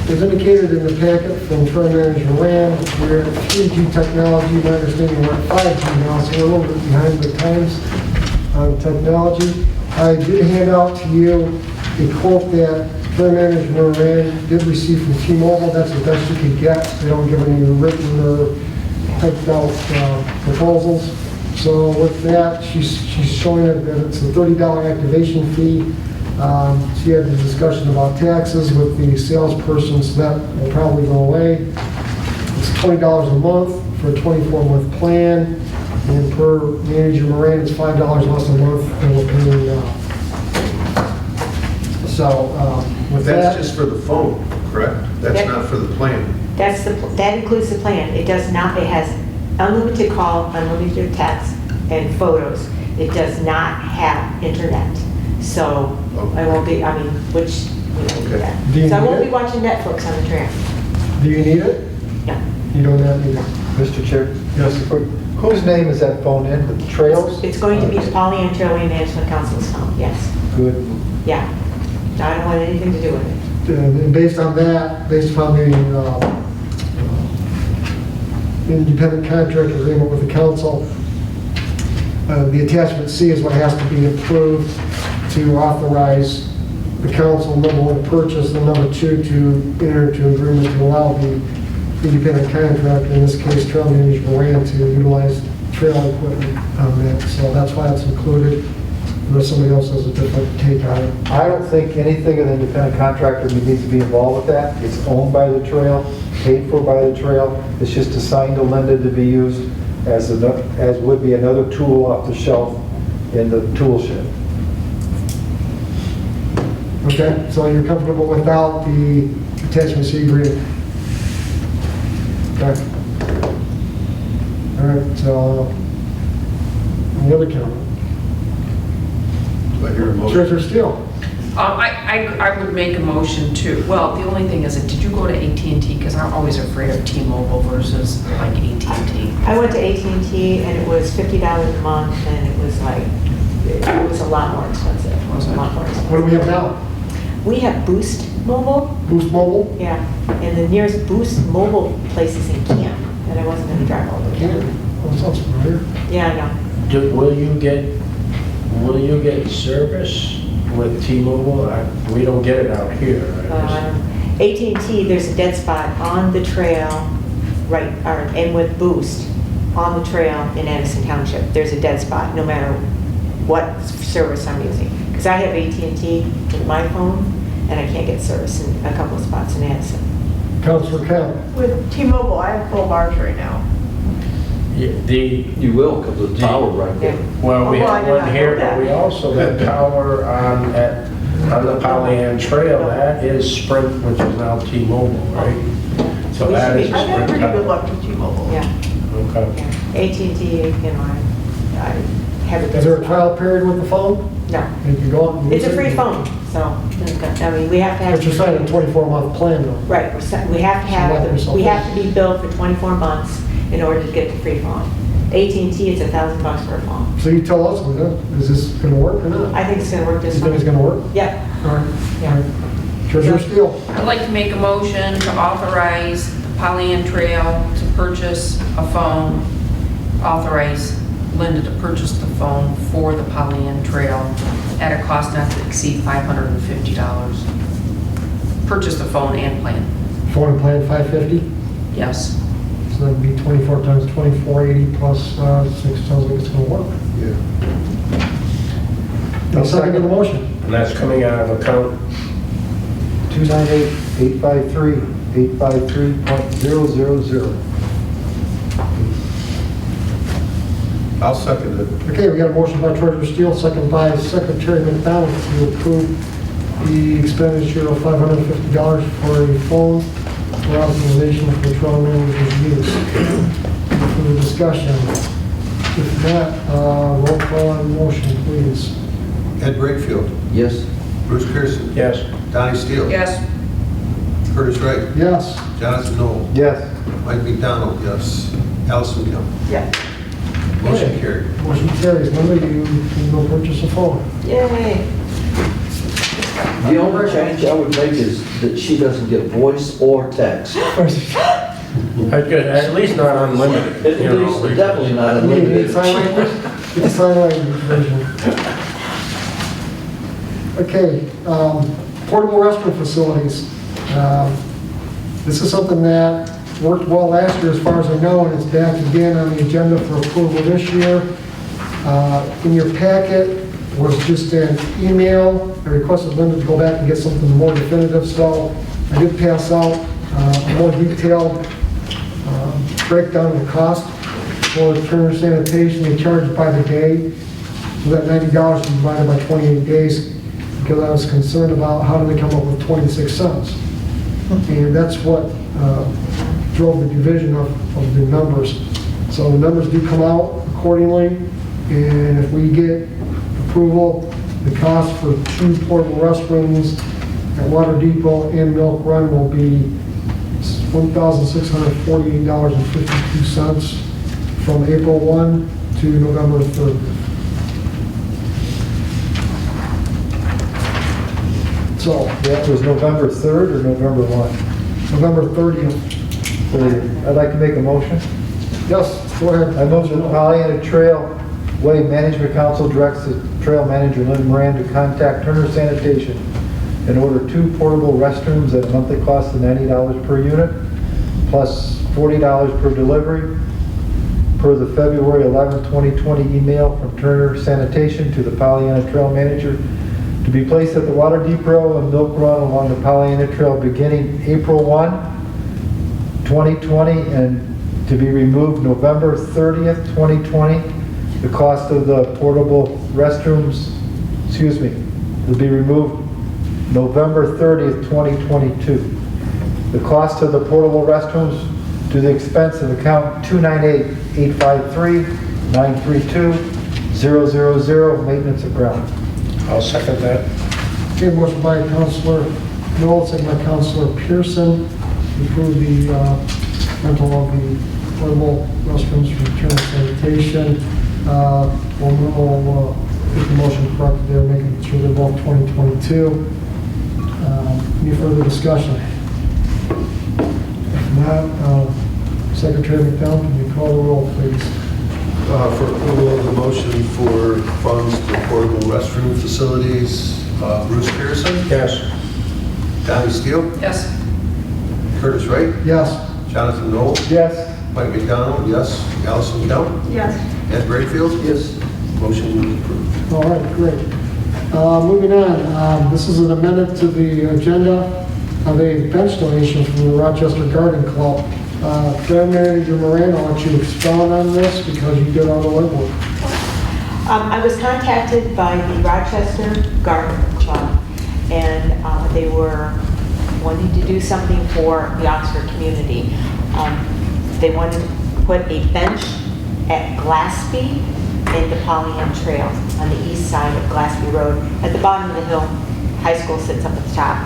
As indicated in the packet from Troy Manager Moran, we're at 3G technology, my understanding we're at 5G now, so we're a little bit behind the times on technology. I did hand out to you a quote that Troy Manager Moran did receive from T-Mobile. That's the best you could get. They don't give any written or typed out proposals. So with that, she's showing it that it's a $30 activation fee. She had the discussion about taxes with the salesperson, so that will probably go away. It's $20 a month for a 24-month plan, and per Manager Moran, it's $5 less a month than we're paying now. So with That's that, just for the phone, correct? That's not for the plan. That includes the plan. It does not, it has unlimited call, unlimited text, and photos. It does not have internet. So I won't be, which, we don't do that. Do you So I won't need be watching Netflix on the train. do you need it? No. You don't have it either. Mr. Chair? Yes. Whose name is that phone in? The Trails? It's going to be the Pollyanna Trailway Management Council's phone, yes. Good. Yeah. I don't want anything to do with it. And based on that, based upon the independent contract agreement with the council, the attachment C is what has to be approved to authorize the council, number one, to purchase, and number two, to enter into agreement to allow the independent contractor, in this case, Trail Manager Moran, to utilize trail equipment on that. So that's why it's included, unless somebody else has a different take on it. I don't think anything of the independent contractor needs to be involved with that. It's owned by the trail, paid for by the trail. It's just assigned to Linda to be used as would be another tool off the shelf in the tool shed. Okay, so you're comfortable without the attachment C agreement? Okay. All right, so, any other comment? Do I hear a motion? Treasurer Steele? I would make a motion to, well, the only thing is, that did you go to AT&T? Because I'm always afraid of T-Mobile versus like AT&T. I went to AT&T and it was $50 a month and it was a lot more expensive. It was a lot more expensive. What do we have now? We have Boost Mobile, Boost Mobile? yeah, and the nearest Boost Mobile place is in Camp, and I wasn't gonna drive all the way Yeah. down. Oh, sounds familiar. Yeah, I know. Will you get service with T-Mobile? We don't get it out here. AT&T, there's a dead spot on the trail, right, and with Boost, on the trail in Addison Township, there's a dead spot, no matter what service I'm using. Because I have AT&T with my phone, and I can't get service in a couple of spots in Addison. Counselor Cap? With T-Mobile, I have full bars right now. You will, because of the tower right there. Well, we Well, I have did one not here, know but that. we also got tower on the Pollyant Trail. That is Sprint, which is now T-Mobile, right? So We that should is be- a I've had Sprint pretty good tower. luck with T-Mobile. Yeah, Okay. yeah. AT&T, you know, I have a dead Is there a spot. trial period with the phone? No. You can go out and use It's a it? free phone, so, I mean, we have to have. But you're signing a 24-month plan, though? Right, we have to So let have, yourself we know. have to be billed for 24 months in order to get the free phone. AT&T, it's $1,000 for a phone. So you tell us, is this going to work or not? I think it's gonna work You just think it's fine. going to work? Yeah, All right. Yeah. All right. Treasurer Steele? I'd like to make a motion to authorize the Pollyant Trail to purchase a phone, authorize Linda to purchase the phone for the Pollyant Trail at a cost not to exceed $550. Purchase the phone and plan, Phone and plan 550? yes. So that'd be 24 times 2480 plus 6, sounds like it's going to work. Yeah. I'll second the motion. And that's coming out of account 298-853-853.000. I'll second it. Okay, we got a motion by Treasurer Steele, second by Secretary McDonald to approve the expenditure of $550 for a phone for authorization for patrol manager's use. For the discussion. If not, roll call on the motion, please. Ed Brakefield. Yes? Bruce Pearson. Yes. Donnie Steele. Yes. Curtis Wright. Yes. Jonathan Noel. Yes. Mike McDonald, yes. Allison Young. yeah. Motion carried. Motion carries. Linda, you can go purchase a phone. Yay. The only change I would make is that she doesn't get voice or text. At least not unlimited. At you know. least, definitely not You need unlimited. sign language? Get the sign language version. Okay, portable restroom facilities. This is something that worked well last year as far as I know, and it's back again on the agenda for approval this year. In your packet was just an email. I requested Linda to go back and get something more definitive, so I did pass out a more detailed breakdown of the cost for Turner Sanitation. They charge by the day, so that $90 is divided by 28 days, because I was concerned about how do they come up with 26 cents. And that's what drove the division of the numbers. So the numbers do come out accordingly, and if we get approval, the cost for 2 portable restrooms at Water Depot and Milk Run will be $1,648.52 from April 1 to November 3rd. So, That was November 3rd or November 1? November 30th. I'd like to make a motion. Yes, go ahead. I move that the Pollyanna Trail Way Management Council directs the trail manager, Lynn Moran, to contact Turner Sanitation and order 2 portable restrooms at a monthly cost of $90 per unit, plus $40 per delivery, per the February 11, 2020 email from Turner Sanitation to the Pollyanna Trail manager, to be placed at the Water Depot and Milk Run along the Pollyanna Trail beginning April 1, 2020, and to be removed November 30th, 2020. The cost of the portable restrooms, will be removed November 30th, 2022. The cost of the portable restrooms to the expense of account 298-853-932-000, maintenance of ground. I'll second that. Okay, motion by Councilor Noel, second by Councilor Pearson, to approve the rental of the portable restrooms from Turner Sanitation. We'll get the motion corrected there, making sure they're both 2022. Any further discussion? If not, Secretary McDowell, can you call the roll, please? For approval of the motion for funds to portable restroom facilities, Bruce Pearson, Yes. Donnie Steele, Yes. Curtis Wright, Yes. Jonathan Noel, Yes. Mike McDonald, yes. Allison Kelly, Yes. Ed Brightfield, Yes. motion approved. All right, great. Moving on, this is an amendment to the agenda of a bench donation from the Rochester Garden Club. Fair Manager Miranda, I'll let you expound on this because you did all the legwork. I was contacted by the Rochester Garden Club, and they were wanting to do something for the Oxford community. They wanted to put a bench at Glassby and the Pollyant Trail on the east side of Glassby Road. At the bottom of the hill, high school sits up at the top.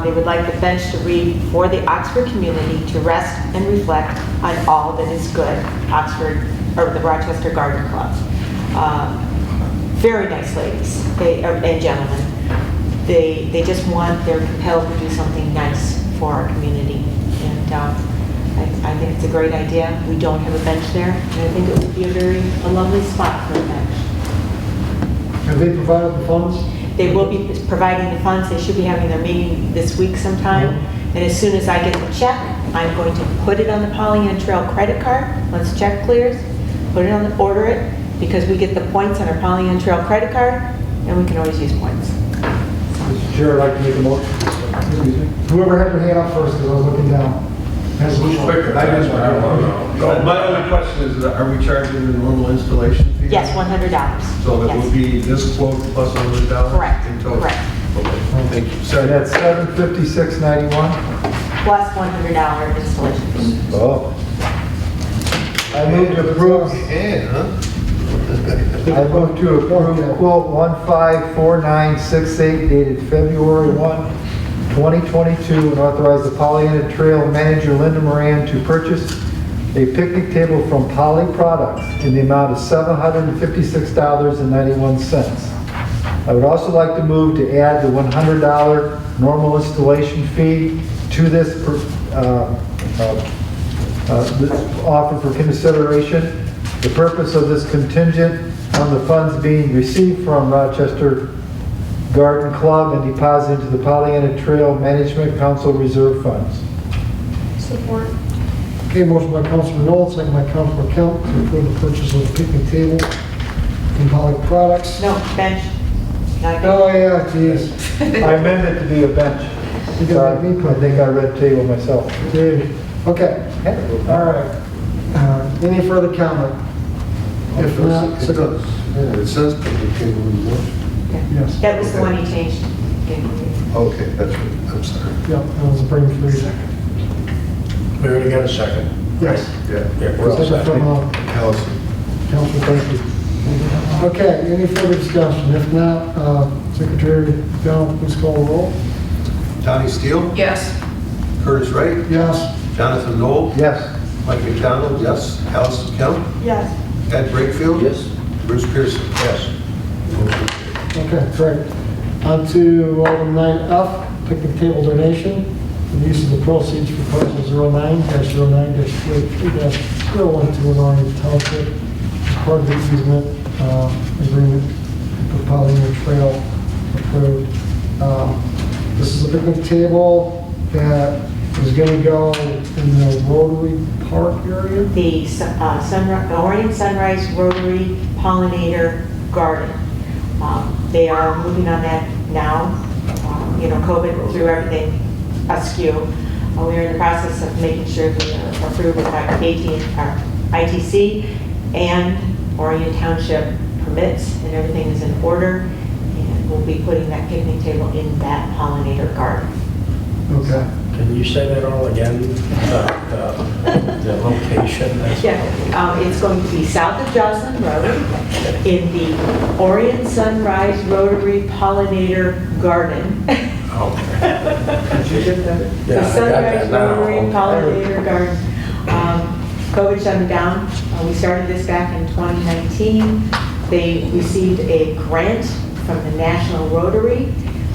They would like the bench to read, "For the Oxford community to rest and reflect on all that is good, Oxford, or the Rochester Garden Club." Very nice ladies and gentlemen. They just they're compelled to do something nice for our community. And I think it's a great idea. We don't have a bench there, and I think it would be a lovely spot for a bench. Have they provided the funds? They will be providing the funds. They should be having their meeting this week sometime. And as soon as I get the check, I'm going to put it on the Pollyant Trail credit card. Once check clears, order it, because we get the points on our Pollyant Trail credit card, and we can always use points. Mr. Chair, I'd like to make a motion. Excuse me. Whoever had their hand up first, because I was looking down. Who's quicker? That's what I want to know. My only question is, are we charging the normal installation fee? Yes, $100. So that Yes. would be this quote plus $100? Correct, In total? correct. Okay, thank you. And Sorry. that's $756.91. Plus $100 installation fee. Oh. I move to approve. Yeah, huh? I move to approve quote 154968 dated February 1, 2022, and authorize the Pollyanna Trail Manager Linda Moran to purchase a picnic table from Poly Products in the amount of $756.91. I would also like to move to add the $100 normal installation fee to this offer for consideration. The purpose of this contingent on the funds being received from Rochester Garden Club and deposited into the Pollyanna Trail Management Council Reserve Funds. Support. Okay, motion by Councilman Knoll, second by Councilman Kemp to approve the purchase of a picnic table from Poly Products. No, bench. Not a bench. Oh, yeah, geez. I meant it to be a bench. You gotta make me put I think I read table myself. Okay, all right. Any further comment? If not, It does. Yeah, it says picnic table in the motion. yes. That was the one he changed. Okay, that's right. I'm sorry. Yep, that was a bring for you. We already got a second. Yes. Yeah. Yeah, we're all Second set. from Allison. Councilman, thank you. Okay, any further discussion? If not, Secretary Down, please call the roll. Donnie Steele, Yes. Curtis Wright, Yes. Jonathan Noel, Yes. Mike McDonald, yes. Allison Kelly, Yes. Ed Brightfield, Yes. Bruce Pearson. Yes. Motion carried. Okay, great. On to item 9F, picnic table donation. The use of the proceeds for parcel 09-09-23-012 in Orion Township as part of the easement agreement with Pollyanna Trail approved. This is a picnic table that is going to go in the Rotary Park area. The Orion Sunrise Rotary Pollinator Garden. They are moving on that now. COVID threw everything askew. We are in the process of making sure that they're approved with our ITC and Orion Township permits, and everything is in order. And we'll be putting that picnic table in that pollinator garden. Okay. Can you say that all again? The location? that's- Yeah, it's going to be south of Joslyn Road in the Orion Sunrise Rotary Pollinator Garden. Okay. The Yeah, I got Sunrise that now. Rotary Pollinator Garden. COVID shut them down. We started this back in 2019. They received a grant from the National Rotary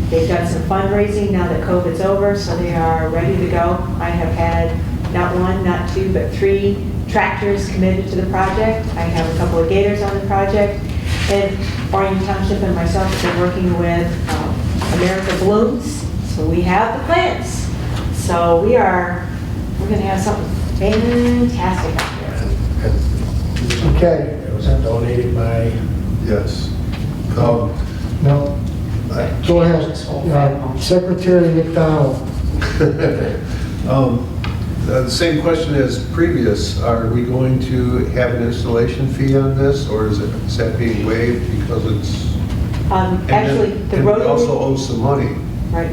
They've done some fundraising now that COVID's over, so they are ready to go. I have had not one, not two, but 3 tractors committed to the project. I have a couple of gators on the project. And Orion Township and myself have been working with America Blooms, so we have the plants. So we're going to have something fantastic out there. Okay. It was donated by, Yes. No, go ahead. Secretary McDonald. The same question as previous, are we going to have an installation fee on this, or is that being waived because it's? Actually, the And we also Rotary, owe some money. right,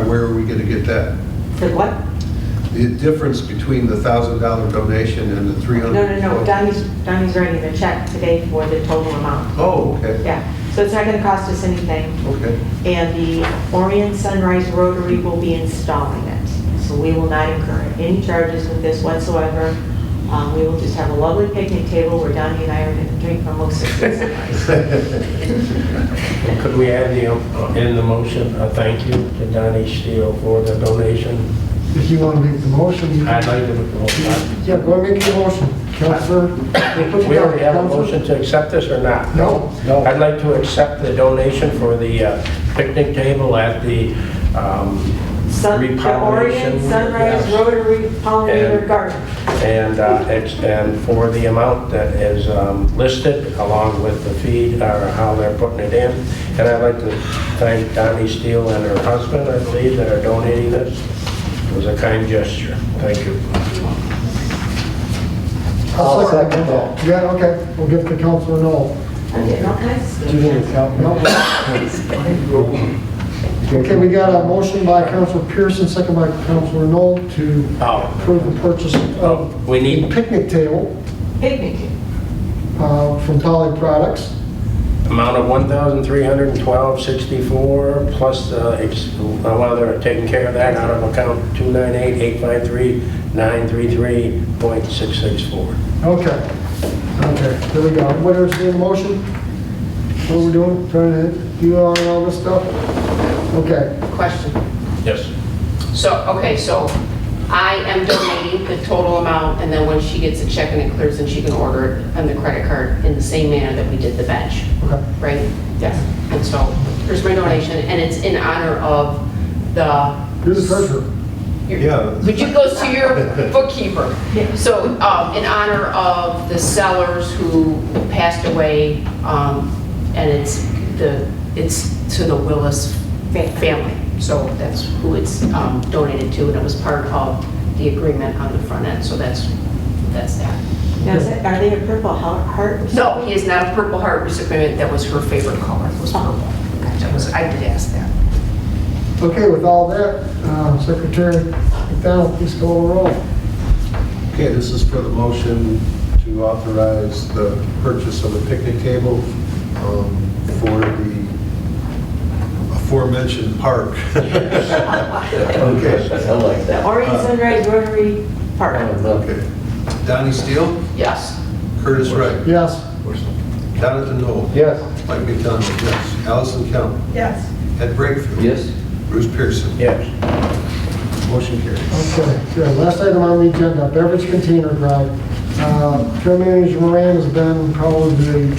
Where are we going to get that? for what? The difference between the $1,000 donation and the $300? No, Donnie's writing the check today for the total amount. Oh, okay, Yeah, so it's not going to cost us anything. okay. And the Orion Sunrise Rotary will be installing it. So we will not incur any charges with this whatsoever. We will just have a lovely picnic table where Donnie and I are going to drink from Oasis and Sunrise. could we add in the motion, a thank you to Donnie Steele for the donation? If you want to make the motion, you I'd can. like to make the motion. Yeah, go ahead and make your motion. Counselor? We already have a motion to accept this or not? No. I'd like to accept the donation for the picnic table at the The Orion repollination. Sunrise Yes. Rotary Pollinator And- Garden. And for the amount that is listed along with the feed, or how they're putting it in. And I'd like to thank Donnie Steele and her husband, I believe, that are donating this. It was a kind gesture. Thank you. I'll second that. Yeah, okay, we'll give it to Counselor Knoll. I'm getting all kinds of Do you think stuff. it's counting? Okay, we got a motion by Counselor Pearson, second by Counselor Knoll to Oh, approve the purchase of we a need picnic table Picnic. from Poly Products. amount of $1,312.64 plus, well, they're taking care of that out of account 298-853-933.664. Okay, there we go. What is the motion? What we're doing, trying to do all this stuff? Okay, Question. Yes. So I am donating the total amount, and then when she gets a check and it clears, then she can order it on the credit card in the same manner that we did the bench, okay. right? Yes. And so here's my donation, and it's in honor of the... You're the treasurer. Yeah. But it goes to your bookkeeper. So in honor of the sellers who passed away, and it's to the Willis family. So that's who it's donated to, and it was part of the agreement on the front end. So that's that. Now, are they a Purple Heart? No, he is not a Purple Heart recipient. That was her favorite color. Was purple. I did ask that. Okay, with all that, Secretary McDonald, please call the roll. Okay, this is for the motion to authorize the purchase of a picnic table for the aforementioned park. Okay. I like The that. Orion Sunrise Rotary Park. Okay. Donnie Steele, Yes. Curtis Wright, Yes. Jonathan Knoll, Yes. Mike McDonald, yes. Allison Count, Yes. Ed Brakefield. Yes? Bruce Pearson. Yes. Motion carries. Okay, good. Last item on the agenda, beverage container drive. Care Manager Moran has been probably the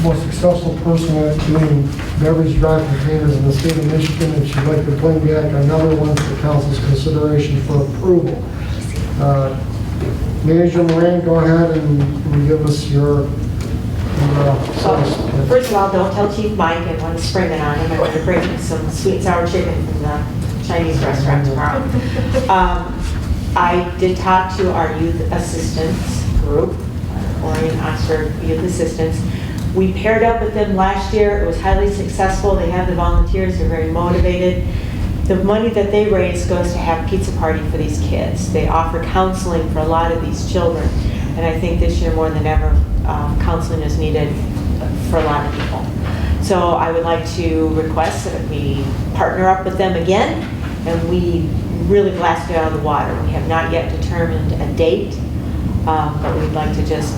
most successful person at doing beverage drive containers in the state of Michigan, and she'd like to bring back another one for council's consideration for approval. Manager Moran, go ahead and give us your First of all, don't tell Chief Mike I want to spring it on him. I'm going to bring him some sweet and sour chicken from the Chinese restaurant tomorrow. I did talk to our youth assistance group, Orion Oxford Youth Assistance. We paired up with them last year. It was highly successful. They have the volunteers. They're very motivated. The money that they raise goes to have pizza party for these kids. They offer counseling for a lot of these children. And I think this year more than ever, counseling is needed for a lot of people. So I would like to request that we partner up with them again, and we really blast it out of the water. We have not yet determined a date, but we'd like to just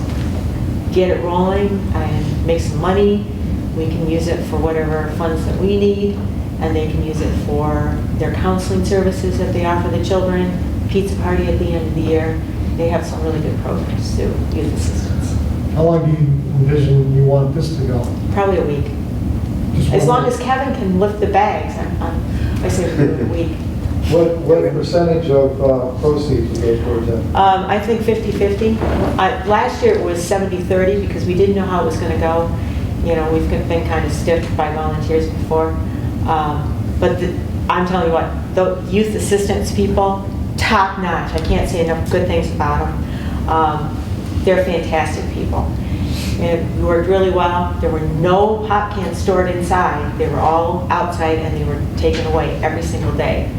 get it rolling and make some money. We can use it for whatever funds that we need, and they can use it for their counseling services that they offer the children, pizza party at the end of the year. They have some really good programs through youth assistance. How long do you envision you want this to go? Probably a week. Just As one long week? as Kevin can lift the bags, I say a week. What percentage of proceeds will go towards that? I think 50/50. Last year it was 70/30 because we didn't know how it was going to go. You know, we've been kind of stiffed by volunteers before. But I'm telling you what, the youth assistance people, top notch. I can't say enough good things about them. They're fantastic people. And we worked really well. There were no pop cans stored inside. They were all outside and they were taken away every single day.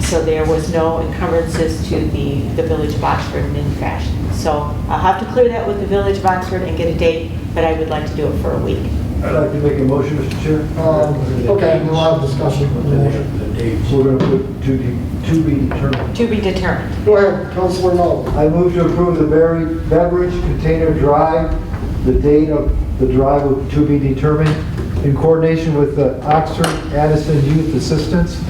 So there was no encumbrances to the Village of Oxford in any fashion. So I'll have to clear that with the Village of Oxford and get a date, but I would like to do it for a week. I'd like to make a motion, Mr. Chair. Okay, we'll have discussion. The dates. We're going to put to be determined. To be determined. Go ahead, Councilor Knoll. I move to approve the beverage container drive. The date of the drive will to be determined in coordination with the Oxford Addison Youth Assistance.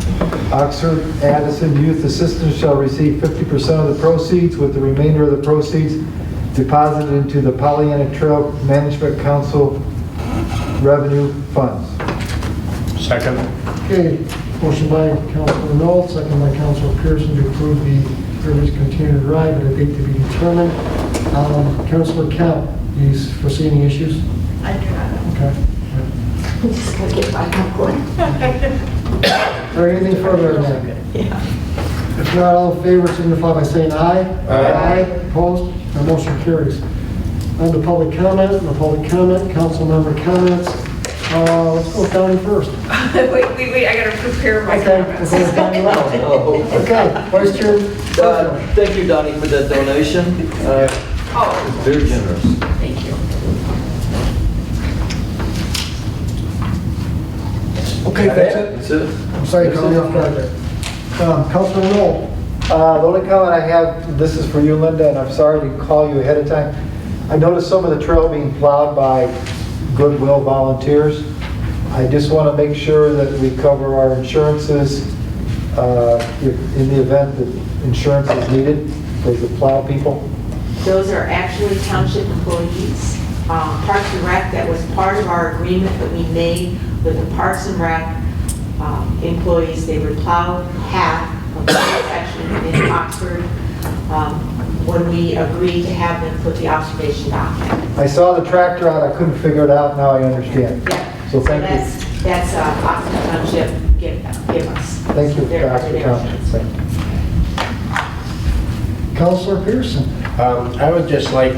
Oxford Addison Youth Assistance shall receive 50% of the proceeds, with the remainder of the proceeds deposited into the Pollyanna Trail Management Council revenue funds. Second. Okay, motion by Councilor Knoll, second by Councilor Pearson to approve the beverage container drive at a date to be determined. Councilor Kemp, do you foresee any issues? I do not know. Okay. I'm just going to get my popcorn. Is there anything further on that? Yeah. If not, all in favor signify by saying aye. Aye. Opposed? The motion carries. On to public comment. No public comment. Council member comments. Let's go with Donnie first. Wait, I gotta prepare my Okay, comments. we'll go with Donnie Lau. Okay, Vice Chair. Thank you, Donnie, for that donation. Oh, Very generous. thank you. Okay, that's it. That's it. I'm sorry, caught me off guard there. Councilor Knoll. The only comment I have, this is for you, Linda, and I'm sorry to call you ahead of time. I noticed some of the trail being plowed by Goodwill volunteers. I just want to make sure that we cover our insurances in the event that insurance is needed for the plow people. Those are actually township employees. Parks and Rec, that was part of our agreement that we made with the Parks and Rec employees. They were plowed half of the section in Oxford when we agreed to have them put the observation dock in. I saw the tractor out, I couldn't figure it out, now I understand. Yeah. So thank you. That's Oxford Township give us. Thank you, They're- Dr. they're- Township. Thank you. Councilor Pearson. I would just like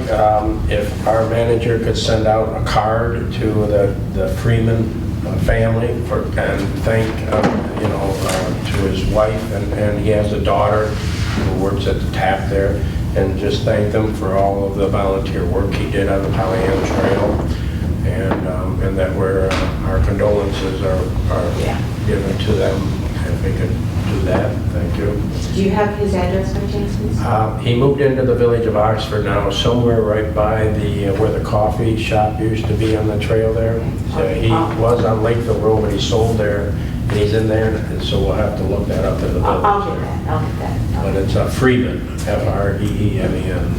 if our manager could send out a card to the Freeman family and thank, to his wife, and he has a daughter who works at the tap there, and just thank them for all of the volunteer work he did on the Pollyanna Trail, and that our condolences are Yeah. given to them. If we could do that, thank you. Do you have his address by chance, please? He moved into the Village of Oxford now, somewhere right by where the coffee shop used to be on the trail there. He was on Lakeville Road, but he sold there, and he's in there, and so we'll have to look that up in the village. I'll get that. But it's Freeman, F-R-E-E-M-E-N.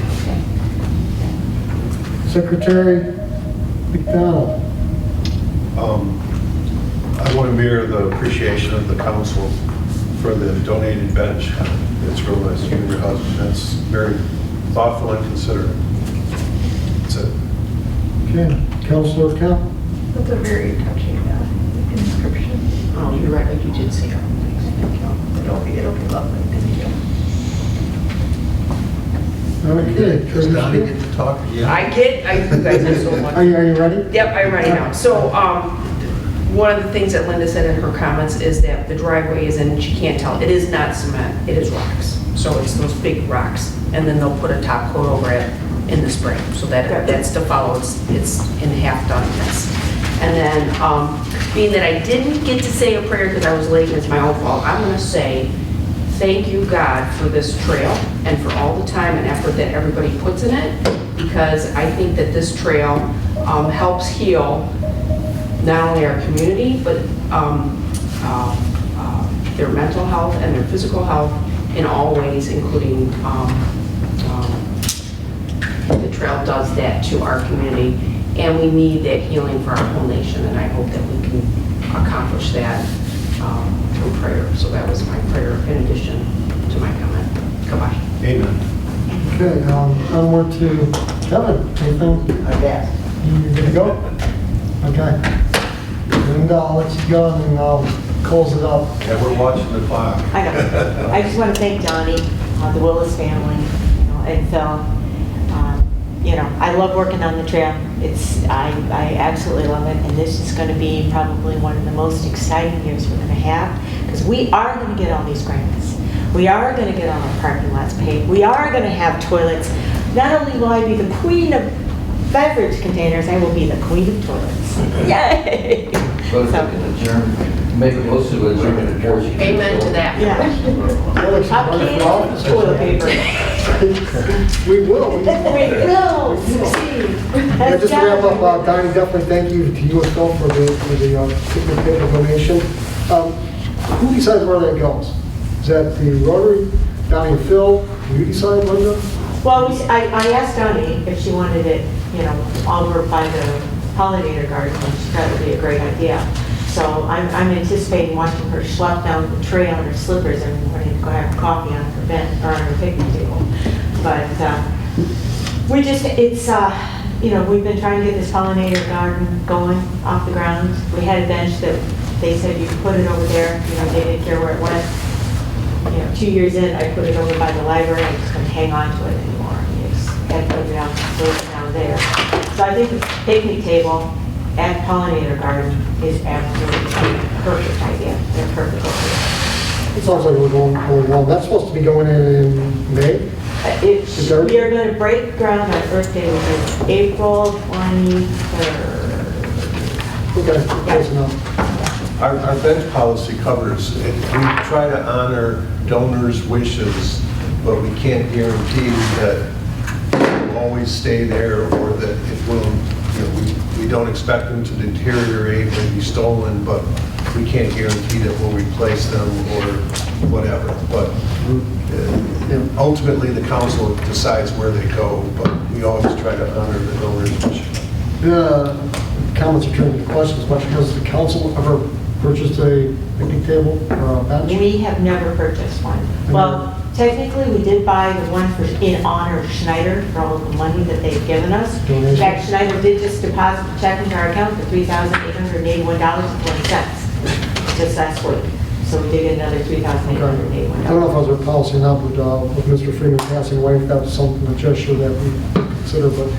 Secretary McDonald. I want to mirror the appreciation of the council for the donated bench. It's real nice, you and your husband. That's very thoughtful and considerate. That's it. Okay, Councilor Kemp. That's a very touching inscription. Oh, you're right, like you did say. It'll be lovely. Thank Okay. Does Donnie get to talk you. again? You guys are so much. Are you ready? Yep, I'm ready now. So, one of the things that Linda said in her comments is that the driveway is in, she can't tell, it is not cement, it is rocks. So it's those big rocks, and then they'll put a top coat over it in the spring. So that's to follow, it's in half done, yes. And then, being that I didn't get to say a prayer because I was late and it's my own fault, I'm gonna say, thank you, God, for this trail and for all the time and effort that everybody puts in it, because I think that this trail helps heal not only our community, but their mental health and their physical health in all ways, including the trail does that to our community, and we need that healing for our whole nation, and I hope that we can accomplish that through prayer. So that was my prayer in addition to my comment. Goodbye. Amen. Okay, onward to Kevin. Anything? I guess. You good to go? Okay. And I'll let you go and then I'll close it up. Yeah, we're watching the clock. I know. I just want to thank Donnie, the Willis family, and Phil. I love working on the trail. I absolutely love it, and this is going to be probably one of the most exciting years we're going to have, because we are going to get all these grants. We are going to get all our parking lots paved. We are going to have toilets. Not only will I be the queen of beverage containers, I will be the queen of toilets. Yay! But if we can adjourn, make a motion to adjourn the portion. Amen to that. Yeah. Alex, How can you toilet paper? We will. We will succeed. Yeah, just to wrap up, Donnie, definitely thank you to you and Phil for the picnic table donation. Who decides where that goes? Is that the Rotary, Donnie and Phil? Do you decide, Linda? Well, I asked Donnie if she wanted it, over by the pollinator garden, and she thought it would be a great idea. So I'm anticipating watching her schlep down the trail in her slippers every morning to go have coffee on her bench or on her picnic table. But we've been trying to get this pollinator garden going off the ground. We had a bench that they said you could put it over there. They didn't care where it went. 2 years in, I put it over by the library. I just couldn't hang on to it anymore. I just had to put it down there. So I think the picnic table at pollinator garden is absolutely a perfect idea. They're perfect over It sounds like we're going well. That's supposed to be going in May? there. We are going to break ground on Earth Day, which is April 23rd. Okay, close enough. Our bench policy covers, we try to honor donors' wishes, but we can't guarantee that it will always stay there, or that it will, we don't expect them to deteriorate and be stolen, but we can't guarantee that we'll replace them or whatever. But ultimately, the council decides where they go, but we always try to honor the donors' wishes. Comments are turning to questions, but has the council ever purchased a picnic table or a bench? We have never purchased one. Well, technically, we did buy the one in honor of Schneider for all of the money that they've given us. In fact, Schneider did just deposit a check into our account for $3,881.20 just last week. So we did get another $3,881. I don't know if it was a policy or not, but with Mr. Freeman passing away, that was something, a gesture that we consider. But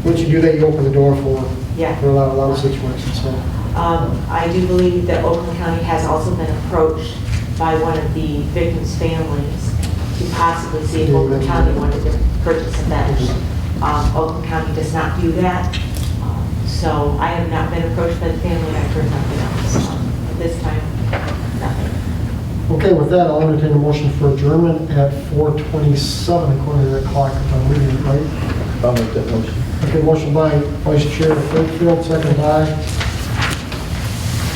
once you do that, you open the door for Yeah. a lot of situations. So I do believe that Oakland County has also been approached by one of the victims' families to possibly see if Oakland County wanted to purchase a bench. Oakland County does not do that. So I have not been approached by the family. I've heard nothing else. At this time, nothing. okay, with that, I'll entertain a motion for adjournment at 4:27 according to that clock, if I'm reading it right. I'll make that motion. Okay, motion by Vice Chair Fitzgerald, second by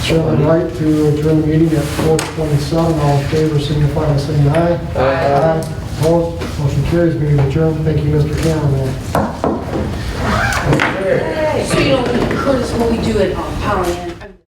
Chairman Wright to adjourn the meeting at 4:27. All in favor, signify by saying aye. Aye. Opposed? Motion carries. Meeting adjourned. Thank you, Mr. Cameraman. So Curtis, what we do at Pollyanna